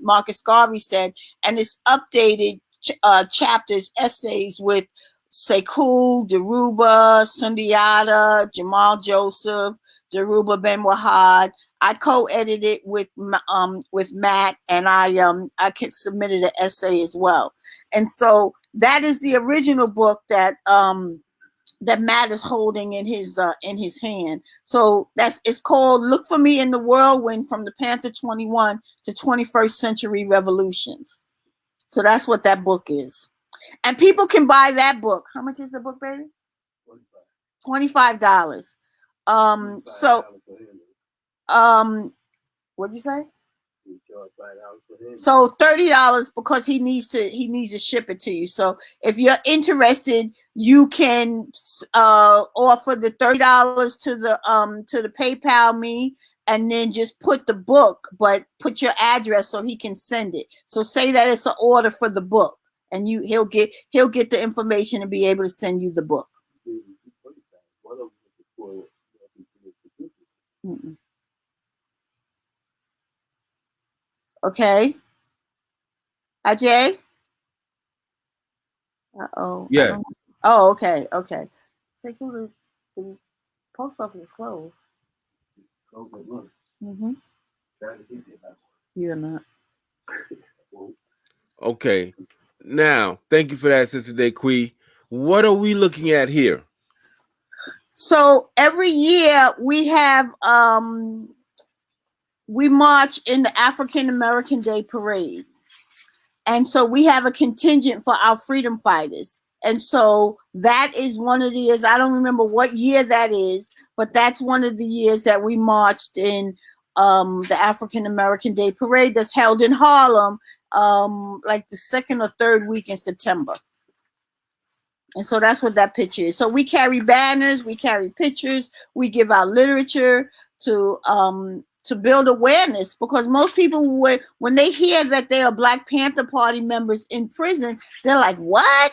Marcus Garvey said, and it's updated chapters, essays with Sekou, Deruba, Sundiata, Jamal Joseph, Deruba Ben Wahad. I co-edited with Matt, and I submitted an essay as well. And so that is the original book that Matt is holding in his hand. So it's called Look for Me in the Whirlwind, from the Panther 21 to 21st Century Revolutions. So that's what that book is. And people can buy that book. How much is the book, baby? $25. What'd you say? So $30 because he needs to ship it to you. So if you're interested, you can offer the $30 to the PayPal me, and then just put the book, but put your address so he can send it. So say that it's an order for the book, and he'll get the information and be able to send you the book. Mm-mm. Okay. Ajay? Uh-oh. Yeah. Oh, okay. Say, the post office is closed. Mm-hmm. You're not. Okay. Now, thank you for that, Sister Dequi. What are we looking at here? So every year we have we march in the African American Day Parade. And so we have a contingent for our freedom fighters. And so that is one of the years, I don't remember what year that is, but that's one of the years that we marched in the African American Day Parade that's held in Harlem, like the second or third week in September. And so that's what that picture is. So we carry banners, we carry pictures, we give out literature to build awareness, because most people would, when they hear that they are Black Panther Party members in prison, they're like, what?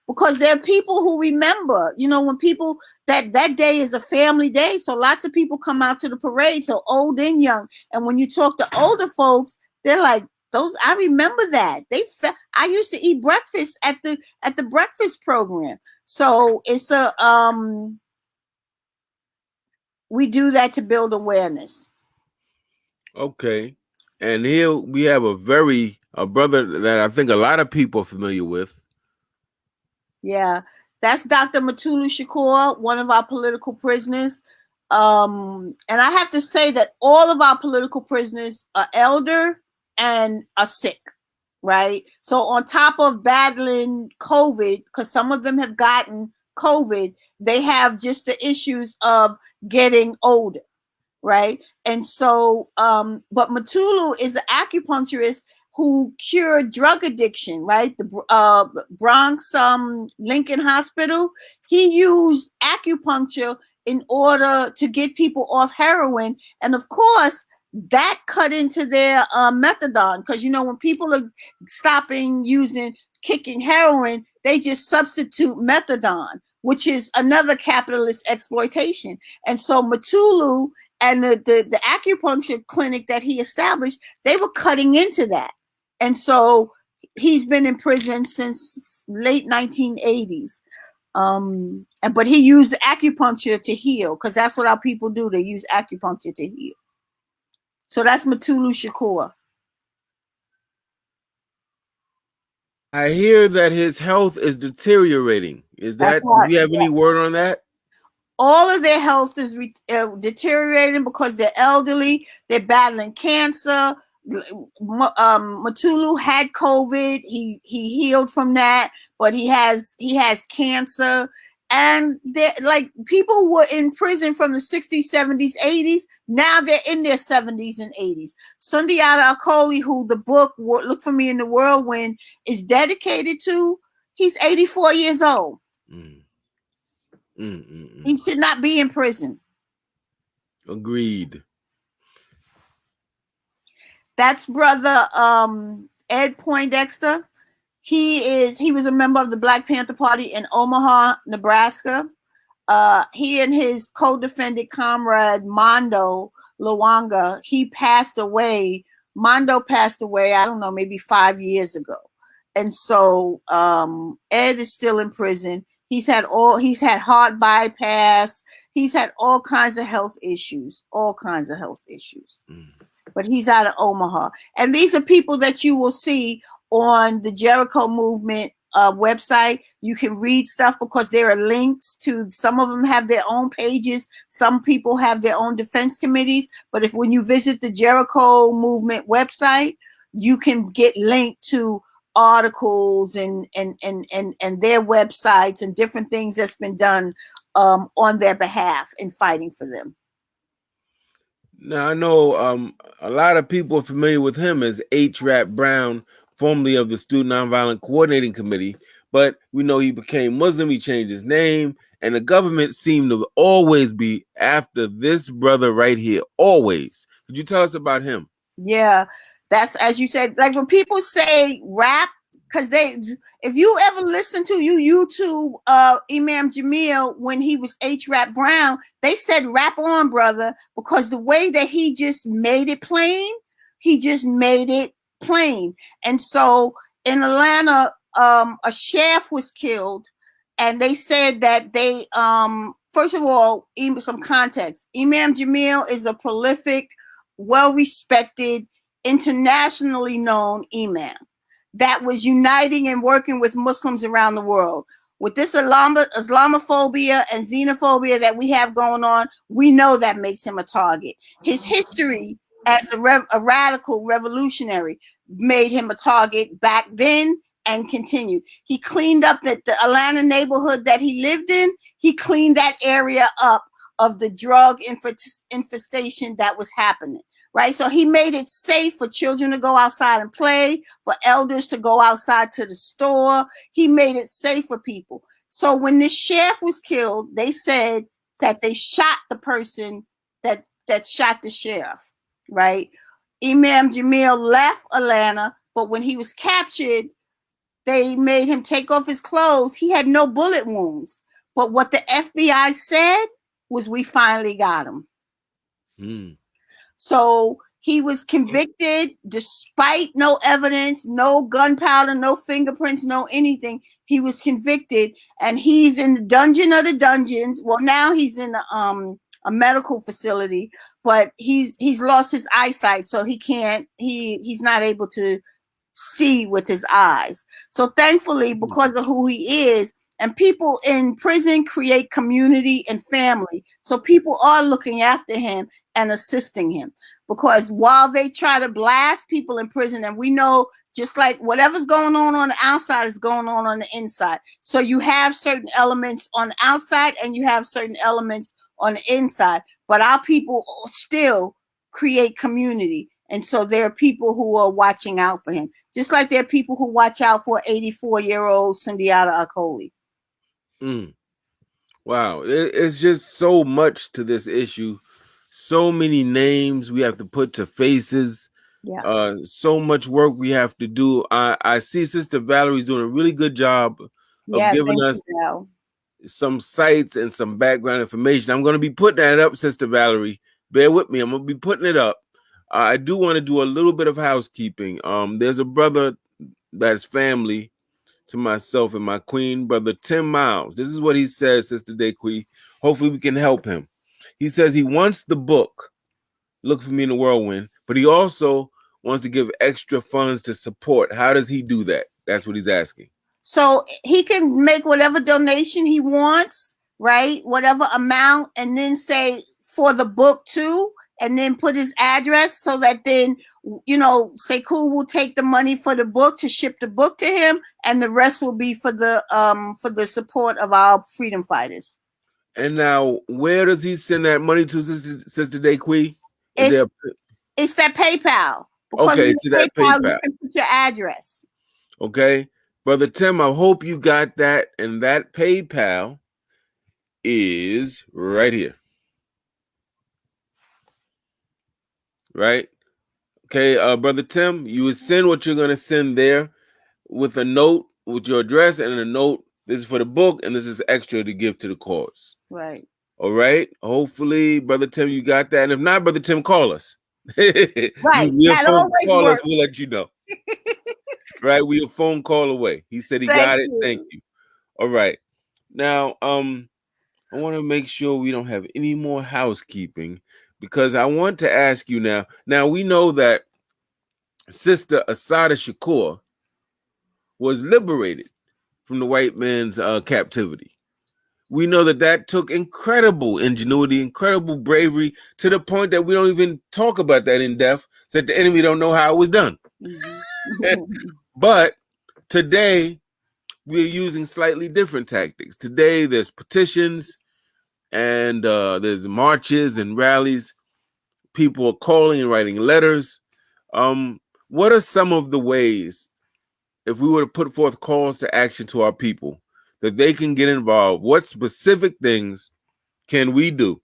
Because there are people who remember, you know, when people, that day is a family day. So lots of people come out to the parade, so old and young. And when you talk to older folks, they're like, I remember that. I used to eat breakfast at the breakfast program. So it's we do that to build awareness. Okay. And here we have a brother that I think a lot of people are familiar with. Yeah, that's Dr. Mutulu Shakur, one of our political prisoners. And I have to say that all of our political prisoners are elder and are sick, right? So on top of battling COVID, because some of them have gotten COVID, they have just the issues of getting older, right? And so, but Mutulu is an acupuncturist who cured drug addiction, right? The Bronx Lincoln Hospital, he used acupuncture in order to get people off heroin. And of course, that cut into their methadone, because, you know, when people are stopping kicking heroin, they just substitute methadone, which is another capitalist exploitation. And so Mutulu and the acupuncture clinic that he established, they were cutting into that. And so he's been in prison since late 1980s. But he used acupuncture to heal, because that's what our people do. They use acupuncture to heal. So that's Mutulu Shakur. I hear that his health is deteriorating. Is that, do you have any word on that? All of their health is deteriorating because they're elderly. They're battling cancer. Mutulu had COVID. He healed from that, but he has cancer. And they're like, people were in prison from the 60s, 70s, 80s. Now they're in their 70s and 80s. Sundiata Acoli, who the book Look for Me in the Whirlwind is dedicated to, he's 84 years old. He should not be in prison. Agreed. That's brother Ed Poindexter. He was a member of the Black Panther Party in Omaha, Nebraska. He and his co-defendant comrade Mondo Luwanga, Mondo passed away, I don't know, maybe 5 years ago. And so Ed is still in prison. He's had heart bypass. He's had all kinds of health issues. But he's out of Omaha. And these are people that you will see on the Jericho Movement website. You can read stuff because there are links to, some of them have their own pages. Some people have their own defense committees. But when you visit the Jericho Movement website, you can get linked to articles and their websites and different things that's been done on their behalf in fighting for them. Now, I know a lot of people are familiar with him as H. Rap Brown, formerly of the Student Nonviolent Coordinating Committee, but we know he became Muslim, he changed his name, and the government seemed to always be after this brother right here, always. Could you tell us about him? Yeah, that's, as you said, like when people say rap, because if you ever listen to YouTube Imam Jamil when he was H. Rap Brown, they said rap on, brother, because the way that he just made it plain, And so in Atlanta, a chef was killed, and they said that they, first of all, some context. Imam Jamil is a prolific, well-respected, internationally known imam that was uniting and working with Muslims around the world. With this Islamophobia and xenophobia that we have going on, we know that makes him a target. His history as a radical revolutionary made him a target back then and continued. He cleaned up the Atlanta neighborhood that he lived in. He cleaned that area up of the drug infestation that was happening. right? So he made it safe for children to go outside and play, for elders to go outside to the store. He made it safe for people. So when this sheriff was killed, they said that they shot the person that shot the sheriff, right? Imam Jamil left Atlanta, but when he was captured, they made him take off his clothes. He had no bullet wounds. But what the FBI said was, we finally got him. So he was convicted despite no evidence, no gunpowder, no fingerprints, no anything. He was convicted, and he's in the dungeon of the dungeons. Well, now he's in a medical facility, but he's lost his eyesight, so he's not able to see with his eyes. So thankfully, because of who he is, and people in prison create community and family, so people are looking after him and assisting him. Because while they try to blast people in prison, and we know just like whatever's going on the outside is going on the inside. So you have certain elements on the outside and you have certain elements on the inside, but our people still create community. And so there are people who are watching out for him, just like there are people who watch out for 84-year-old Sundiata Acoli. Wow. It's just so much to this issue. So many names we have to put to faces. Yeah. So much work we have to do. I see Sister Valerie's doing a really good job of giving us some sites and some background information. I'm going to be putting that up, Sister Valerie. Bear with me. I'm going to be putting it up. I do want to do a little bit of housekeeping. There's a brother that's family to myself and my queen, Brother Tim Miles. This is what he says, Sister Dequi. Hopefully we can help him. He says he wants the book, Look for Me in the Whirlwind, but he also wants to give extra funds to support. How does he do that? That's what he's asking. So he can make whatever donation he wants, right? Whatever amount, and then say for the book too, and then put his address so that then, Sekou will take the money for the book to ship the book to him, and the rest will be for the support of our freedom fighters. And now, where does he send that money to, Sister Dequi? It's that PayPal. Okay, to that PayPal. You can put your address. Okay. Brother Tim, I hope you got that. And that PayPal is right here. Right? Okay, Brother Tim, you would send what you're going to send there with a note with your address and a note. This is for the book, and this is extra to give to the cause. Right. All right. Hopefully, Brother Tim, you got that. And if not, Brother Tim, call us. Right. Call us. We'll let you know. Right. We're a phone call away. He said he got it. Thank you. All right. Now, I want to make sure we don't have any more housekeeping, because I want to ask you now. Now, we know that Sister Assata Shakur was liberated from the white man's captivity. We know that took incredible ingenuity, incredible bravery, to the point that we don't even talk about that in depth, so that the enemy don't know how it was done. But today, we're using slightly different tactics. Today, there's petitions, and there's marches and rallies. People are calling and writing letters. What are some of the ways, if we were to put forth calls to action to our people, that they can get involved? What specific things can we do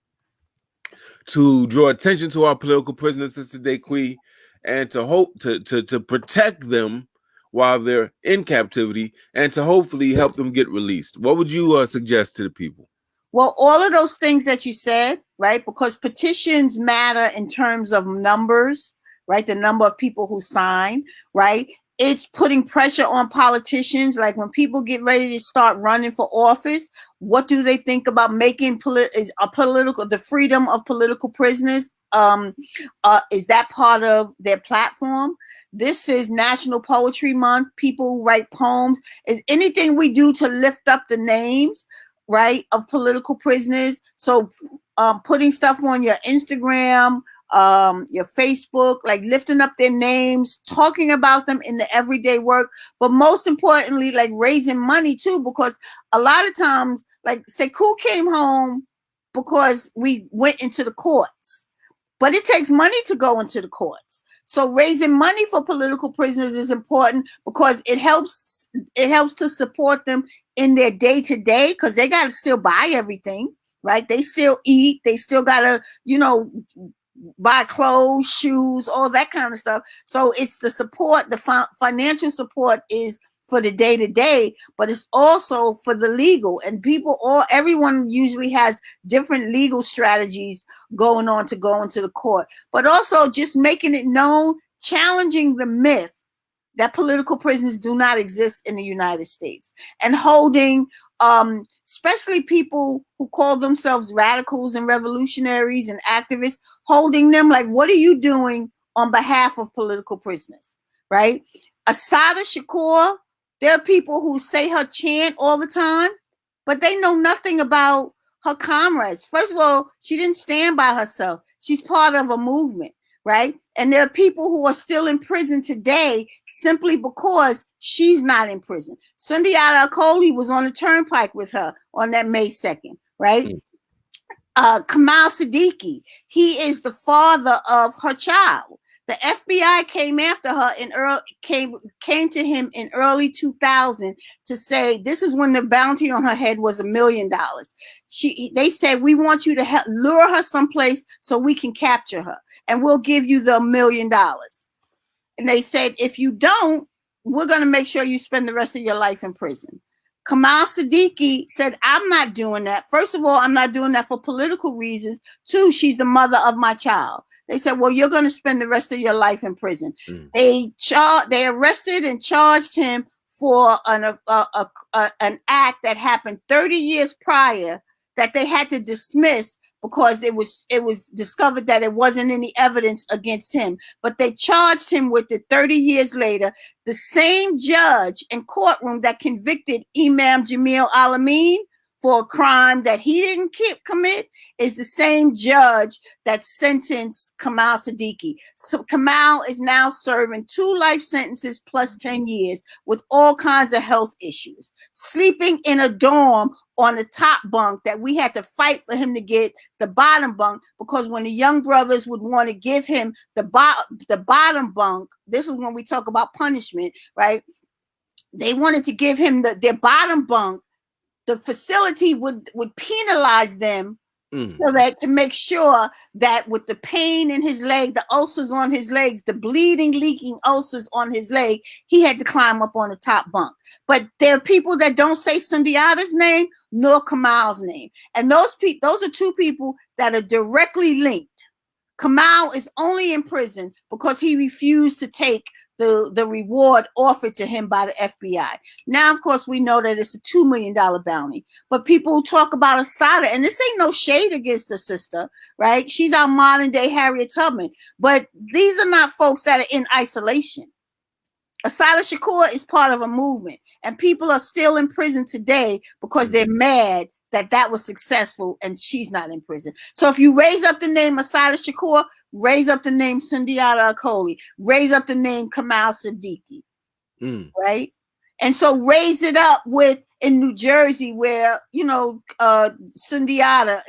to draw attention to our political prisoners, Sister Dequi, and to hope to protect them while they're in captivity, and to hopefully help them get released? What would you suggest to the people? Well, all of those things that you said, right? Because petitions matter in terms of numbers, right? The number of people who sign, right? It's putting pressure on politicians. Like when people get ready to start running for office, what do they think about making the freedom of political prisoners? Is that part of their platform? This is National Poetry Month. People write poems. Is anything we do to lift up the names, right, of political prisoners? So putting stuff on your Instagram, your Facebook, like lifting up their names, talking about them in the everyday work, but most importantly, like raising money too, because a lot of times, like Sekou came home because we went into the courts. but it takes money to go into the courts. So raising money for political prisoners is important because it helps to support them in their day-to-day, because they got to still buy everything, right? They still eat, they still got to, buy clothes, shoes, all that kind of stuff. So it's the support, the financial support is for the day-to-day, but it's also for the legal. And everyone usually has different legal strategies going on to go into the court, but also just making it known, challenging the myth that political prisoners do not exist in the United States, and holding, especially people who call themselves radicals and revolutionaries and activists, holding them like, what are you doing on behalf of political prisoners, right? Assata Shakur, there are people who say her chant all the time, but they know nothing about her comrades. First of all, she didn't stand by herself. She's part of a movement, right? And there are people who are still in prison today simply because she's not in prison. Sundiata Acoli was on the turnpike with her on that May 2nd, right? Kamal Siddiqui, he is the father of her child. The FBI came after her came to him in early 2000 to say, this is when the bounty on her head was $1 million. They said, we want you to lure her someplace so we can capture her, and we'll give you the $1 million. And they said, if you don't, we're going to make sure you spend the rest of your life in prison. Kamal Siddiqui said, I'm not doing that. First of all, I'm not doing that for political reasons. Two, she's the mother of my child. They said, well, you're going to spend the rest of your life in prison. They arrested and charged him for an act that happened 30 years prior that they had to dismiss because it was discovered that it wasn't any evidence against him. But they charged him with it 30 years later. The same judge and courtroom that convicted Imam Jamil Al-Amin for a crime that he didn't commit is the same judge that sentenced Kamal Siddiqui. So Kamal is now serving 2 life sentences plus 10 years with all kinds of health issues, sleeping in a dorm on the top bunk that we had to fight for him to get the bottom bunk, because when the young brothers would want to give him the bottom bunk, this is when we talk about punishment, right? They wanted to give him their bottom bunk. The facility would penalize them so that to make sure that with the pain in his leg, the ulcers on his legs, the bleeding, leaking ulcers on his leg, he had to climb up on the top bunk. But there are people that don't say Sundiata's name nor Kamal's name. And those are 2 people that are directly linked. Kamal is only in prison because he refused to take the reward offered to him by the FBI. Now, of course, we know that it's a $2 million bounty. But people who talk about Assata, and this ain't no shade against the sister, right? She's our modern day Harriet Tubman. But these are not folks that are in isolation. Assata Shakur is part of a movement, and people are still in prison today because they're mad that was successful and she's not in prison. So if you raise up the name Assata Shakur, raise up the name Sundiata Acoli, raise up the name Kamal Siddiqui, right? And so raise it up in New Jersey, where Sundiata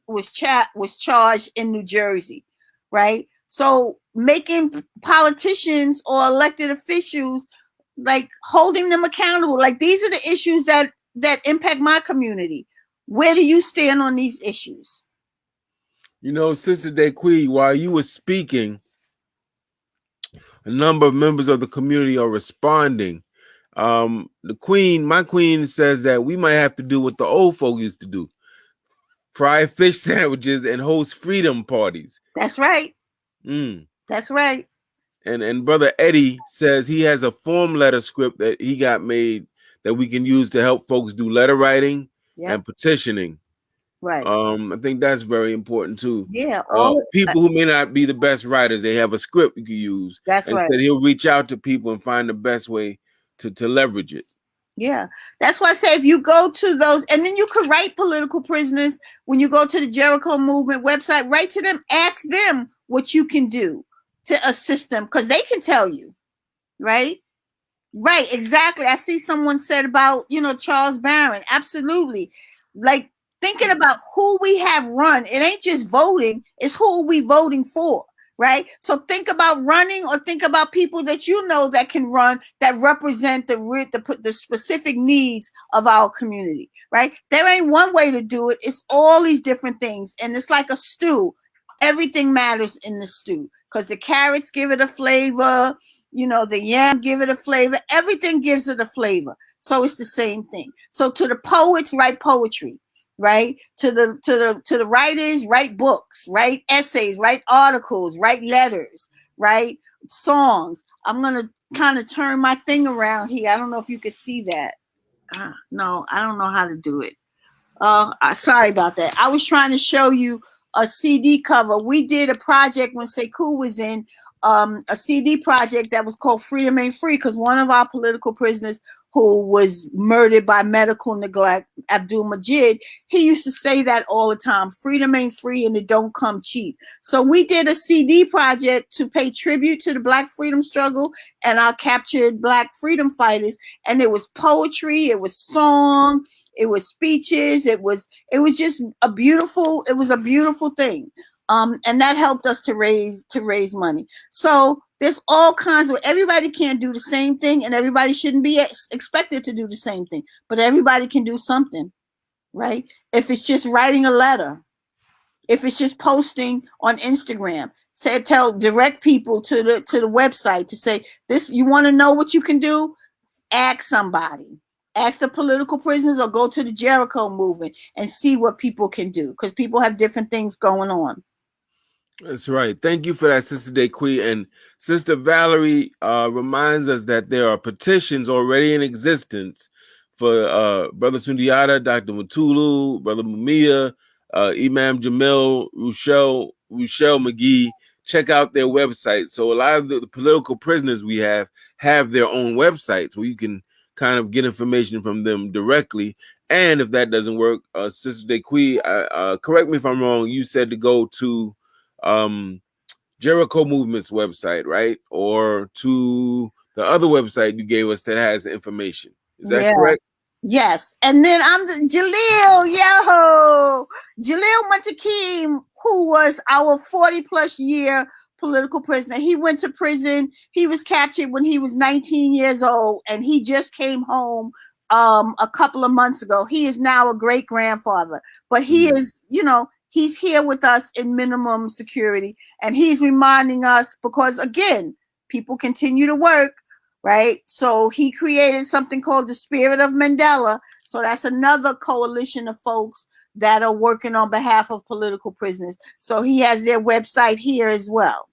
was charged in New Jersey, right? So making politicians or elected officials, like holding them accountable, like these are the issues that impact my community. Where do you stand on these issues? Sister Dequi, while you were speaking, a number of members of the community are responding. My queen says that we might have to do what the old folk used to do: fry fish sandwiches and host freedom parties. That's right. That's right. And Brother Eddie says he has a form letter script that he got made that we can use to help folks do letter writing and petitioning. Right. I think that's very important too. Yeah. People who may not be the best writers, they have a script you can use. That's right. Instead, he'll reach out to people and find the best way to leverage it. Yeah. That's why I say if you go to those, and then you could write political prisoners when you go to the Jericho Movement website, write to them, ask them what you can do to assist them, because they can tell you. Right? Right, exactly. I see someone said about, Charles Barron. Absolutely. Like, thinking about who we have run. It ain't just voting, it's who we voting for, right? So think about running, or think about people that you know that can run, that represent the specific needs of our community, right? There ain't one way to do it. It's all these different things. And it's like a stew. Everything matters in the stew, because the carrots give it a flavor, you know, the yam give it a flavor, everything gives it a flavor. So it's the same thing. So to the poets, write poetry, right? To the writers, write books, write essays, write articles, write letters, write songs. I'm gonna kind of turn my thing around here. I don't know if you can see that. No, I don't know how to do it. Sorry about that. I was trying to show you a CD cover. We did a project when Sekou was in, a CD project that was called Freedom Ain't Free, because one of our political prisoners who was murdered by medical neglect, Abdul Majid, he used to say that all the time: freedom ain't free and it don't come cheap. So we did a CD project to pay tribute to the Black freedom struggle and our captured Black freedom fighters. And it was poetry, it was song, it was speeches, it was just a beautiful thing. And that helped us to raise money. So there's all kinds of, everybody can't do the same thing, and everybody shouldn't be expected to do the same thing, but everybody can do something, right? If it's just writing a letter, if it's just posting on Instagram, direct people to the website to say, this, you want to know what you can do? Ask somebody. Ask the political prisoners, or go to the Jericho Movement and see what people can do, because people have different things going on. That's right. Thank you for that, Sister Dequi. And Sister Valerie reminds us that there are petitions already in existence for Brother Sundiata, Dr. Mutulu, Brother Mumia, Imam Jamil, Rochelle McGee. Check out their website. So a lot of the political prisoners we have their own websites where you can kind of get information from them directly. And if that doesn't work, Sister Dequi, correct me if I'm wrong, you said to go to Jericho Movement's website, right? Or to the other website you gave us that has information. Is that correct? Yes. And then I'm Jalil Muntakim, who was our 40+ year political prisoner. He went to prison. He was captured when he was 19 years old, and he just came home a couple of months ago. He is now a great grandfather, but he is, you know, he's here with us in minimum security, and he's reminding us, because again, people continue to work, right? So he created something called the Spirit of Mandela. So that's another coalition of folks that are working on behalf of political prisoners. So he has their website here as well.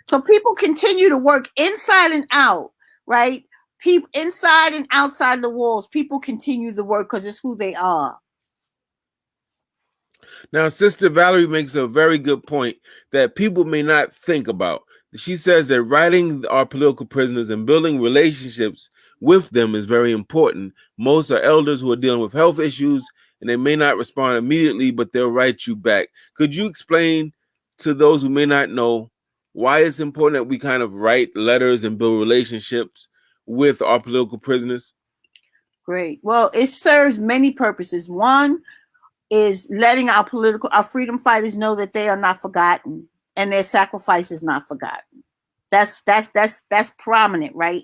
So people continue to work inside and out, right? People inside and outside the walls, people continue the work because it's who they are. Now, Sister Valerie makes a very good point that people may not think about. She says that writing our political prisoners and building relationships with them is very important. Most are elders who are dealing with health issues, and they may not respond immediately, but they'll write you back. Could you explain to those who may not know why it's important that we kind of write letters and build relationships with our political prisoners? Great. Well, it serves many purposes. One is letting our freedom fighters know that they are not forgotten and their sacrifice is not forgotten. That's prominent right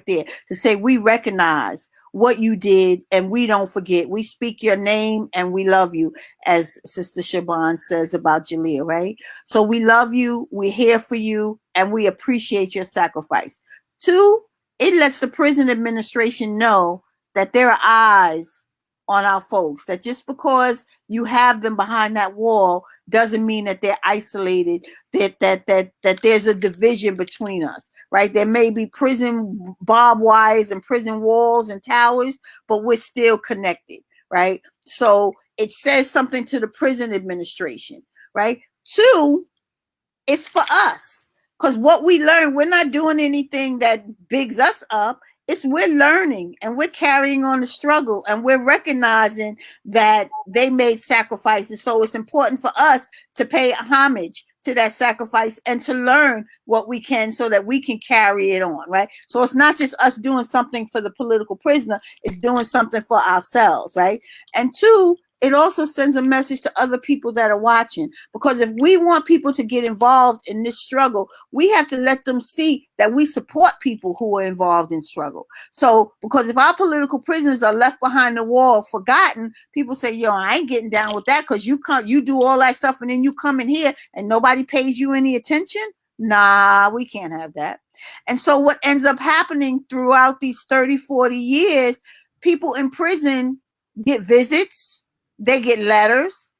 there to say we recognize what you did and we don't forget. We speak your name and we love you, as Sister Shaban says about Jalil, right? So we love you, we're here for you, and we appreciate your sacrifice. Two, it lets the prison administration know that there are eyes on our folks, that just because you have them behind that wall doesn't mean that they're isolated, that there's a division between us, right? There may be prison barbed wires and prison walls and towers, but we're still connected, right? So it says something to the prison administration, right? Two, it's for us, because what we learn, we're not doing anything that bigs us up. We're learning and we're carrying on the struggle and we're recognizing that they made sacrifices. So it's important for us to pay homage to that sacrifice and to learn what we can so that we can carry it on, right? So it's not just us doing something for the political prisoner, it's doing something for ourselves, right? And two, it also sends a message to other people that are watching, because if we want people to get involved in this struggle, we have to let them see that we support people who are involved in struggle. So, because if our political prisoners are left behind the wall, forgotten, people say, yo, I ain't getting down with that, because you do all that stuff and then you come in here and nobody pays you any attention. Nah, we can't have that. And so what ends up happening throughout these 30, 40 years, people in prison get visits, they get letters,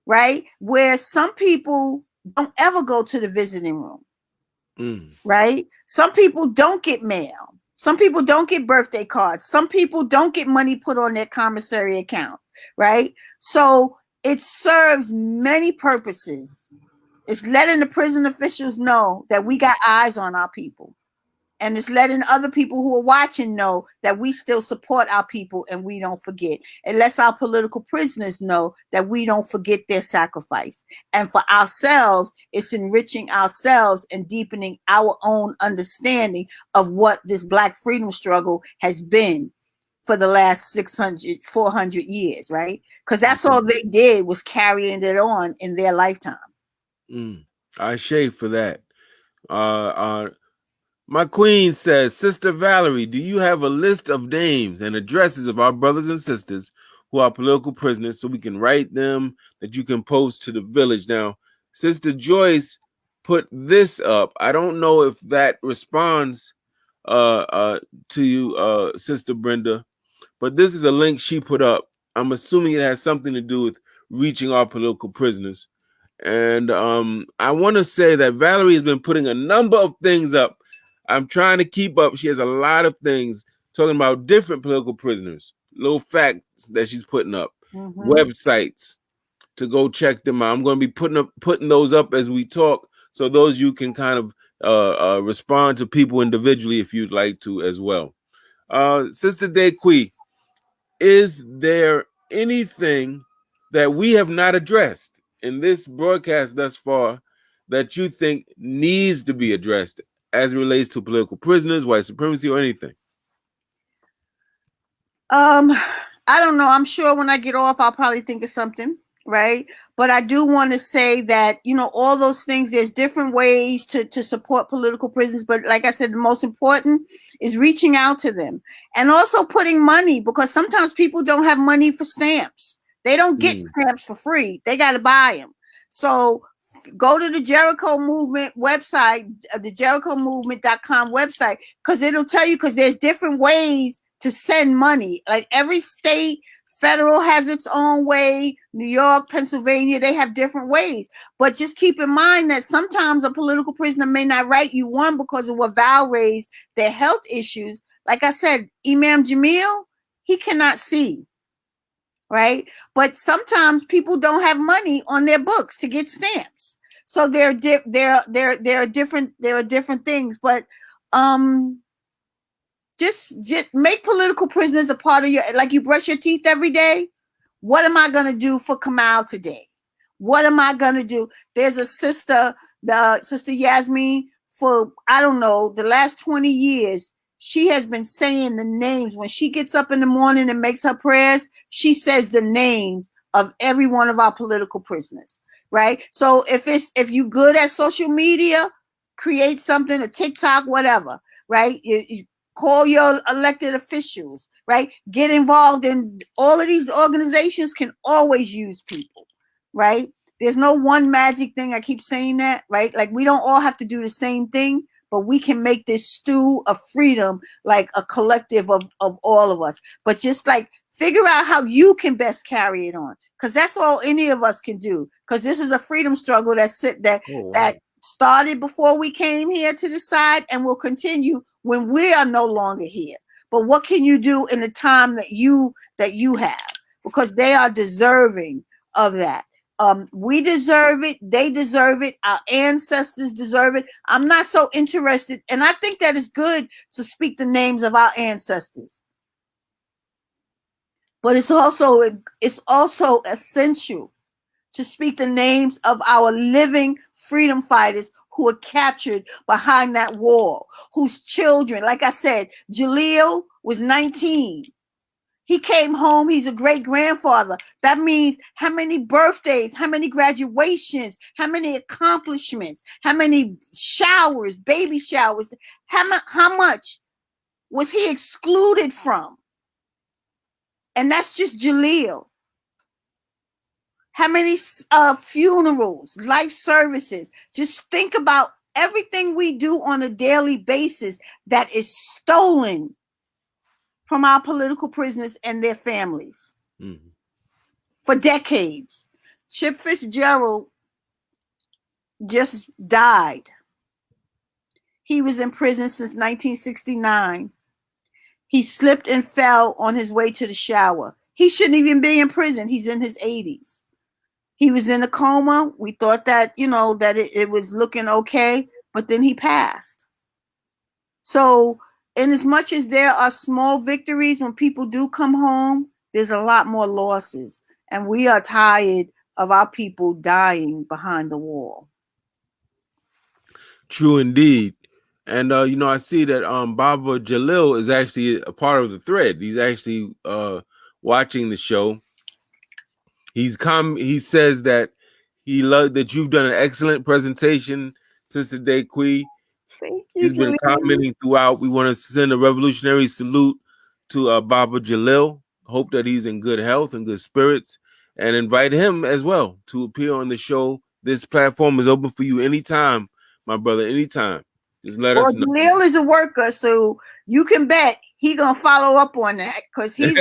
right? Where some people don't ever go to the visiting room, right? Some people don't get mail. Some people don't get birthday cards. Some people don't get money put on their commissary account, right? So it serves many purposes. It's letting the prison officials know that we got eyes on our people. And it's letting other people who are watching know that we still support our people and we don't forget. It lets our political prisoners know that we don't forget their sacrifice. And for ourselves, it's enriching ourselves and deepening our own understanding of what this Black freedom struggle has been for the last 600, 400 years, right? Because that's all they did was carrying it on in their lifetime. I shade for that. My queen says, Sister Valerie, do you have a list of names and addresses of our brothers and sisters who are political prisoners so we can write them, that you can post to the village? Now, Sister Joyce put this up. I don't know if that responds to you, Sister Brenda, but this is a link she put up. I'm assuming it has something to do with reaching our political prisoners. And I want to say that Valerie has been putting a number of things up. I'm trying to keep up. She has a lot of things talking about different political prisoners, little facts that she's putting up, websites to go check them out. I'm going to be putting those up as we talk, so those you can kind of respond to people individually if you'd like to as well. Sister Dequi, is there anything that we have not addressed in this broadcast thus far that you think needs to be addressed as it relates to political prisoners, white supremacy, or anything? I don't know. I'm sure when I get off, I'll probably think of something, right? But I do want to say that, you know, all those things, there's different ways to support political prisoners. But like I said, the most important is reaching out to them and also putting money, because sometimes people don't have money for stamps. They don't get stamps for free. They got to buy them. So go to the Jericho Movement website, the jerichomovement.com website, because it'll tell you, because there's different ways to send money. Like every state, federal has its own way. New York, Pennsylvania, they have different ways. But just keep in mind that sometimes a political prisoner may not write you one because of what Val raised, their health issues. Like I said, Imam Jamil, he cannot see. Right? But sometimes people don't have money on their books to get stamps. So there are different things. But just make political prisoners a part of your, like you brush your teeth every day. What am I gonna do for Kamal today? What am I gonna do? There's a sister, the Sister Yasmin, for I don't know, the last 20 years. She has been saying the names. When she gets up in the morning and makes her prayers, she says the names of every one of our political prisoners, right? So if you good at social media, create something, a TikTok, whatever, right? You call your elected officials, right? Get involved in all of these organizations. Can always use people, right? There's no one magic thing. I keep saying that, right? Like we don't all have to do the same thing, but we can make this stew of freedom like a collective of all of us. But just like figure out how you can best carry it on, because that's all any of us can do. Because this is a freedom struggle that started before we came here to the side and will continue when we are no longer here. But what can you do in the time that you have? Because they are deserving of that. We deserve it. They deserve it. Our ancestors deserve it. I'm not so interested. And I think that it's good to speak the names of our ancestors. But it's also essential to speak the names of our living freedom fighters who were captured behind that wall, whose children, like I said, Jaleel was 19. He came home. He's a great grandfather. That means how many birthdays, how many graduations, how many accomplishments, how many showers, baby showers, how much was he excluded from? And that's just Jaleel. How many funerals, life services? Just think about everything we do on a daily basis that is stolen from our political prisoners and their families for decades. Chip Fitzgerald just died. He was in prison since 1969. He slipped and fell on his way to the shower. He shouldn't even be in prison. He's in his 80s. He was in a coma. We thought that, that it was looking okay, but then he passed. So, in as much as there are small victories when people do come home, there's a lot more losses. And we are tired of our people dying behind the wall. True indeed. And, I see that Baba Jalil is actually a part of the thread. He's actually watching the show. He says that he loved that you've done an excellent presentation, Sister Dequi. Thank you. He's been commenting throughout. We want to send a revolutionary salute to Baba Jalil. Hope that he's in good health and good spirits, and invite him as well to appear on the show. This platform is open for you anytime, my brother, anytime. Just let us know. Jalil is a worker, so you can bet he gonna follow up on that because he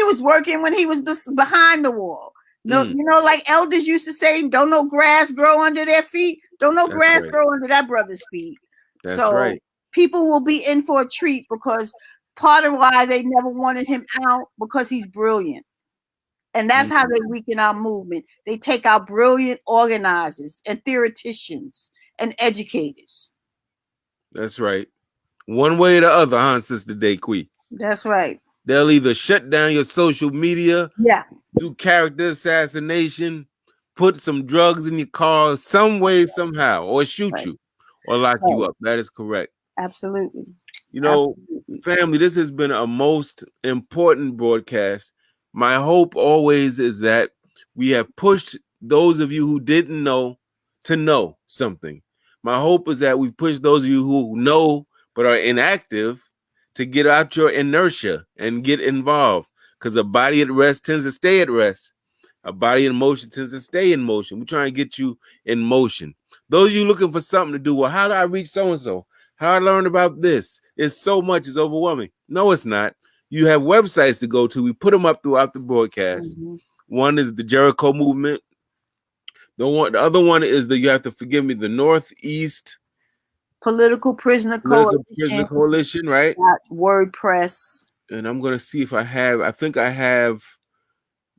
was working when he was behind the wall. No, like elders used to say, don't no grass grow under their feet. Don't no grass grow under that brother's feet. That's right. People will be in for a treat because part of why they never wanted him out because he's brilliant. And that's how they weaken our movement. They take our brilliant organizers and theoreticians and educators. That's right. One way or the other, huh, Sister Dequi? That's right. They'll either shut down your social media, do character assassination, put some drugs in your car some way, somehow, or shoot you or lock you up. That is correct. Absolutely. Family, this has been a most important broadcast. My hope always is that we have pushed those of you who didn't know to know something. My hope is that we push those of you who know but are inactive to get out your inertia and get involved, because a body at rest tends to stay at rest. A body in motion tends to stay in motion. We're trying to get you in motion. Those of you looking for something to do, well, how do I reach so-and-so? How I learn about this? It's so much, it's overwhelming. No, it's not. You have websites to go to. We put them up throughout the broadcast. One is the Jericho Movement. The other one is you have to forgive me, the Northeast Political Prisoner Coalition, right? WordPress. And I'm going to see if I think I have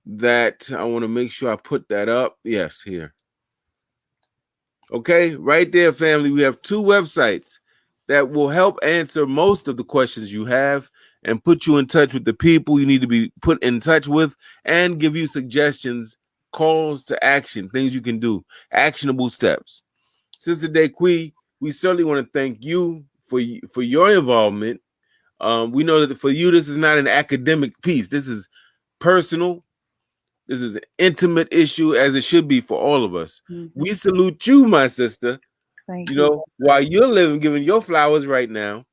that. I want to make sure I put that up. Yes, here. Okay, right there, family. We have 2 websites that will help answer most of the questions you have and put you in touch with the people you need to be put in touch with and give you suggestions, calls to action, things you can do, actionable steps. Sister Dequi, we certainly want to thank you for your involvement. We know that for you, this is not an academic piece. This is personal. This is an intimate issue, as it should be for all of us. We salute you, my sister. Thank you. While you're living, giving your flowers right now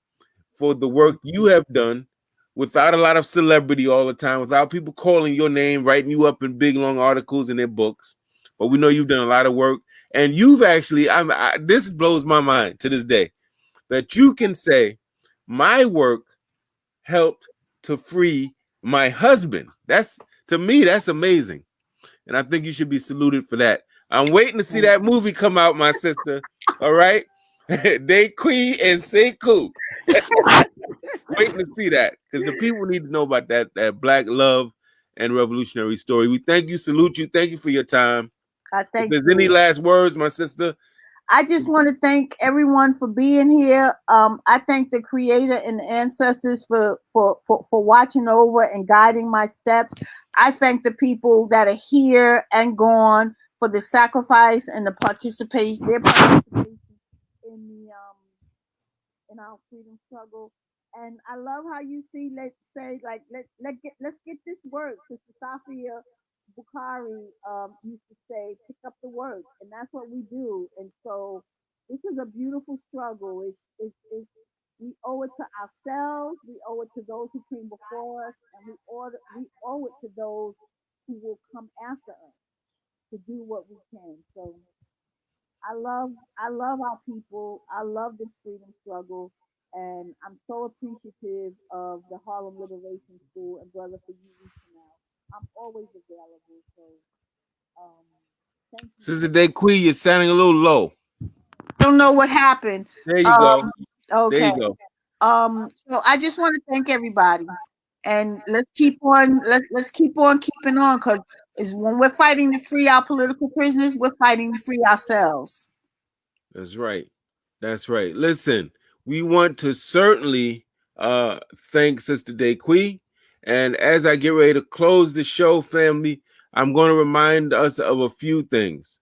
for the work you have done without a lot of celebrity all the time, without people calling your name, writing you up in big, long articles in their books. But we know you've done a lot of work. And you've actually, this blows my mind to this day, that you can say, my work helped to free my husband. To me, that's amazing. And I think you should be saluted for that. I'm waiting to see that movie come out, my sister. All right? Dequi and Sekou. Waiting to see that, because the people need to know about that Black love and revolutionary story. We thank you, salute you. Thank you for your time. If there's any last words, my sister, I just want to thank everyone for being here. I thank the Creator and the ancestors for watching over and guiding my steps. I thank the people that are here and gone for the sacrifice and the participation, their participation in the in our freedom struggle. And I love how you see, let's get this word. Sister Safia Bukhari used to say, pick up the work, and that's what we do. And so this is a beautiful struggle. It's we owe it to ourselves, we owe it to those who came before us, and we owe it to those who will come after us to do what we can. So I love our people. I love this freedom struggle. And I'm so appreciative of the Harlem Liberation School and Brother for you reaching out. I'm always available. So thank you. Sister Dequi, you're sounding a little low. I don't know what happened. There you go. Okay. There you go. So I just want to thank everybody. And let's keep on keeping on, because when we're fighting to free our political prisoners, we're fighting to free ourselves. That's right. That's right. Listen, we want to certainly thank Sister Dequi. And as I get ready to close the show, family, I'm going to remind us of a few things.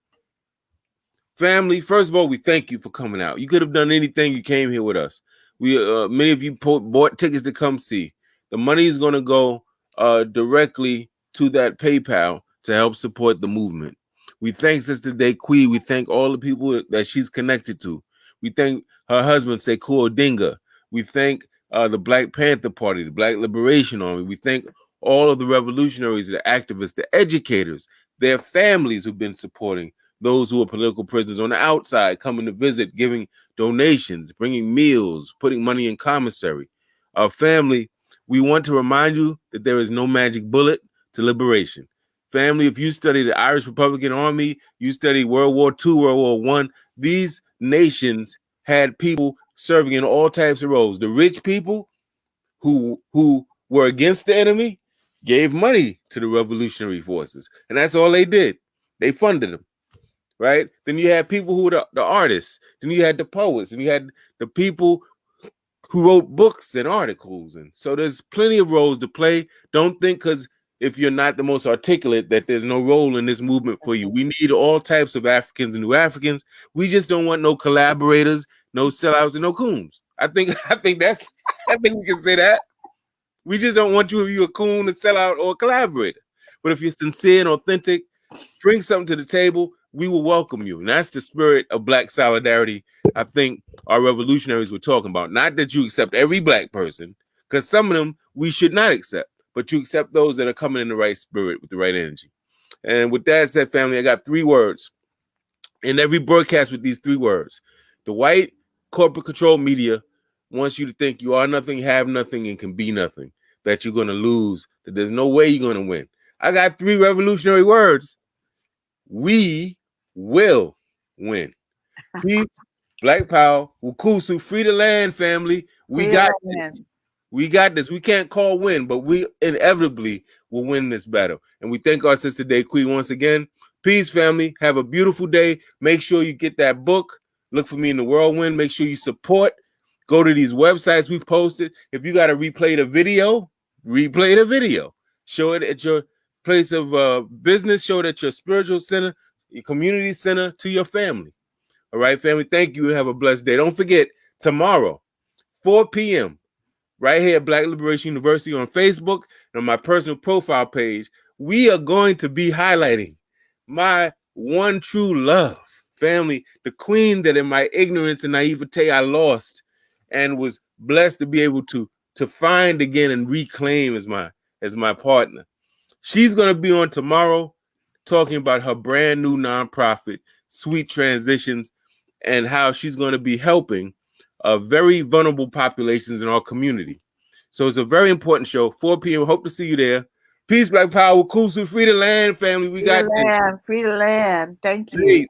Family, first of all, we thank you for coming out. You could have done anything. You came here with us. We many of you bought tickets to come see. The money is going to go directly to that PayPal to help support the movement. We thank Sister Dequi. We thank all the people that she's connected to. We thank her husband, Sekou Odinga. We thank the Black Panther Party, the Black Liberation Army. We thank all of the revolutionaries, the activists, the educators, their families who've been supporting those who are political prisoners on the outside, coming to visit, giving donations, bringing meals, putting money in commissary. Our family, we want to remind you that there is no magic bullet to liberation. Family, if you study the Irish Republican Army, you study World War II, World War I, these nations had people serving in all types of roles. The rich people who were against the enemy gave money to the revolutionary forces, and that's all they did. They funded them, right? Then you had people who were the artists. Then you had the poets, and you had the people who wrote books and articles. And so there's plenty of roles to play. Don't think because if you're not the most articulate that there's no role in this movement for you. We need all types of Africans and New Africans. We just don't want no collaborators, no sellouts, and no coons. I think we can say that. We just don't want you if you're a coon, a sellout, or a collaborator. But if you're sincere and authentic, bring something to the table, we will welcome you. And that's the spirit of Black solidarity I think our revolutionaries were talking about. Not that you accept every Black person, because some of them we should not accept, but you accept those that are coming in the right spirit with the right energy. And with that said, family, I got 3 words. In every broadcast with these 3 words, the white corporate control media wants you to think you are nothing, have nothing, and can be nothing, that you're going to lose, that there's no way you're going to win. I got 3 revolutionary words. We will win. Peace, Black Power, Wukusu, free the land, family. We got this. We got this. We can't call win, but we inevitably will win this battle. And we thank our sister Dequi once again. Peace, family. Have a beautiful day. Make sure you get that book. Look for me in the whirlwind. Make sure you support. Go to these websites we posted. If you got to replay the video, replay the video. Show it at your place of business. Show it at your spiritual center, your community center, to your family. All right, family. Thank you. Have a blessed day. Don't forget, tomorrow, 4 p.m., right here at Black Liberation University on Facebook and on my personal profile page, we are going to be highlighting my one true love, family, the queen that in my ignorance and naivete I lost and was blessed to be able to find again and reclaim as my partner. She's going to be on tomorrow talking about her brand new nonprofit, Sweet Transitions, and how she's going to be helping very vulnerable populations in our community. So it's a very important show, 4 p.m. Hope to see you there. Peace, Black Power, Kusu, free the land, family. We got land, free the land. Thank you. Peace.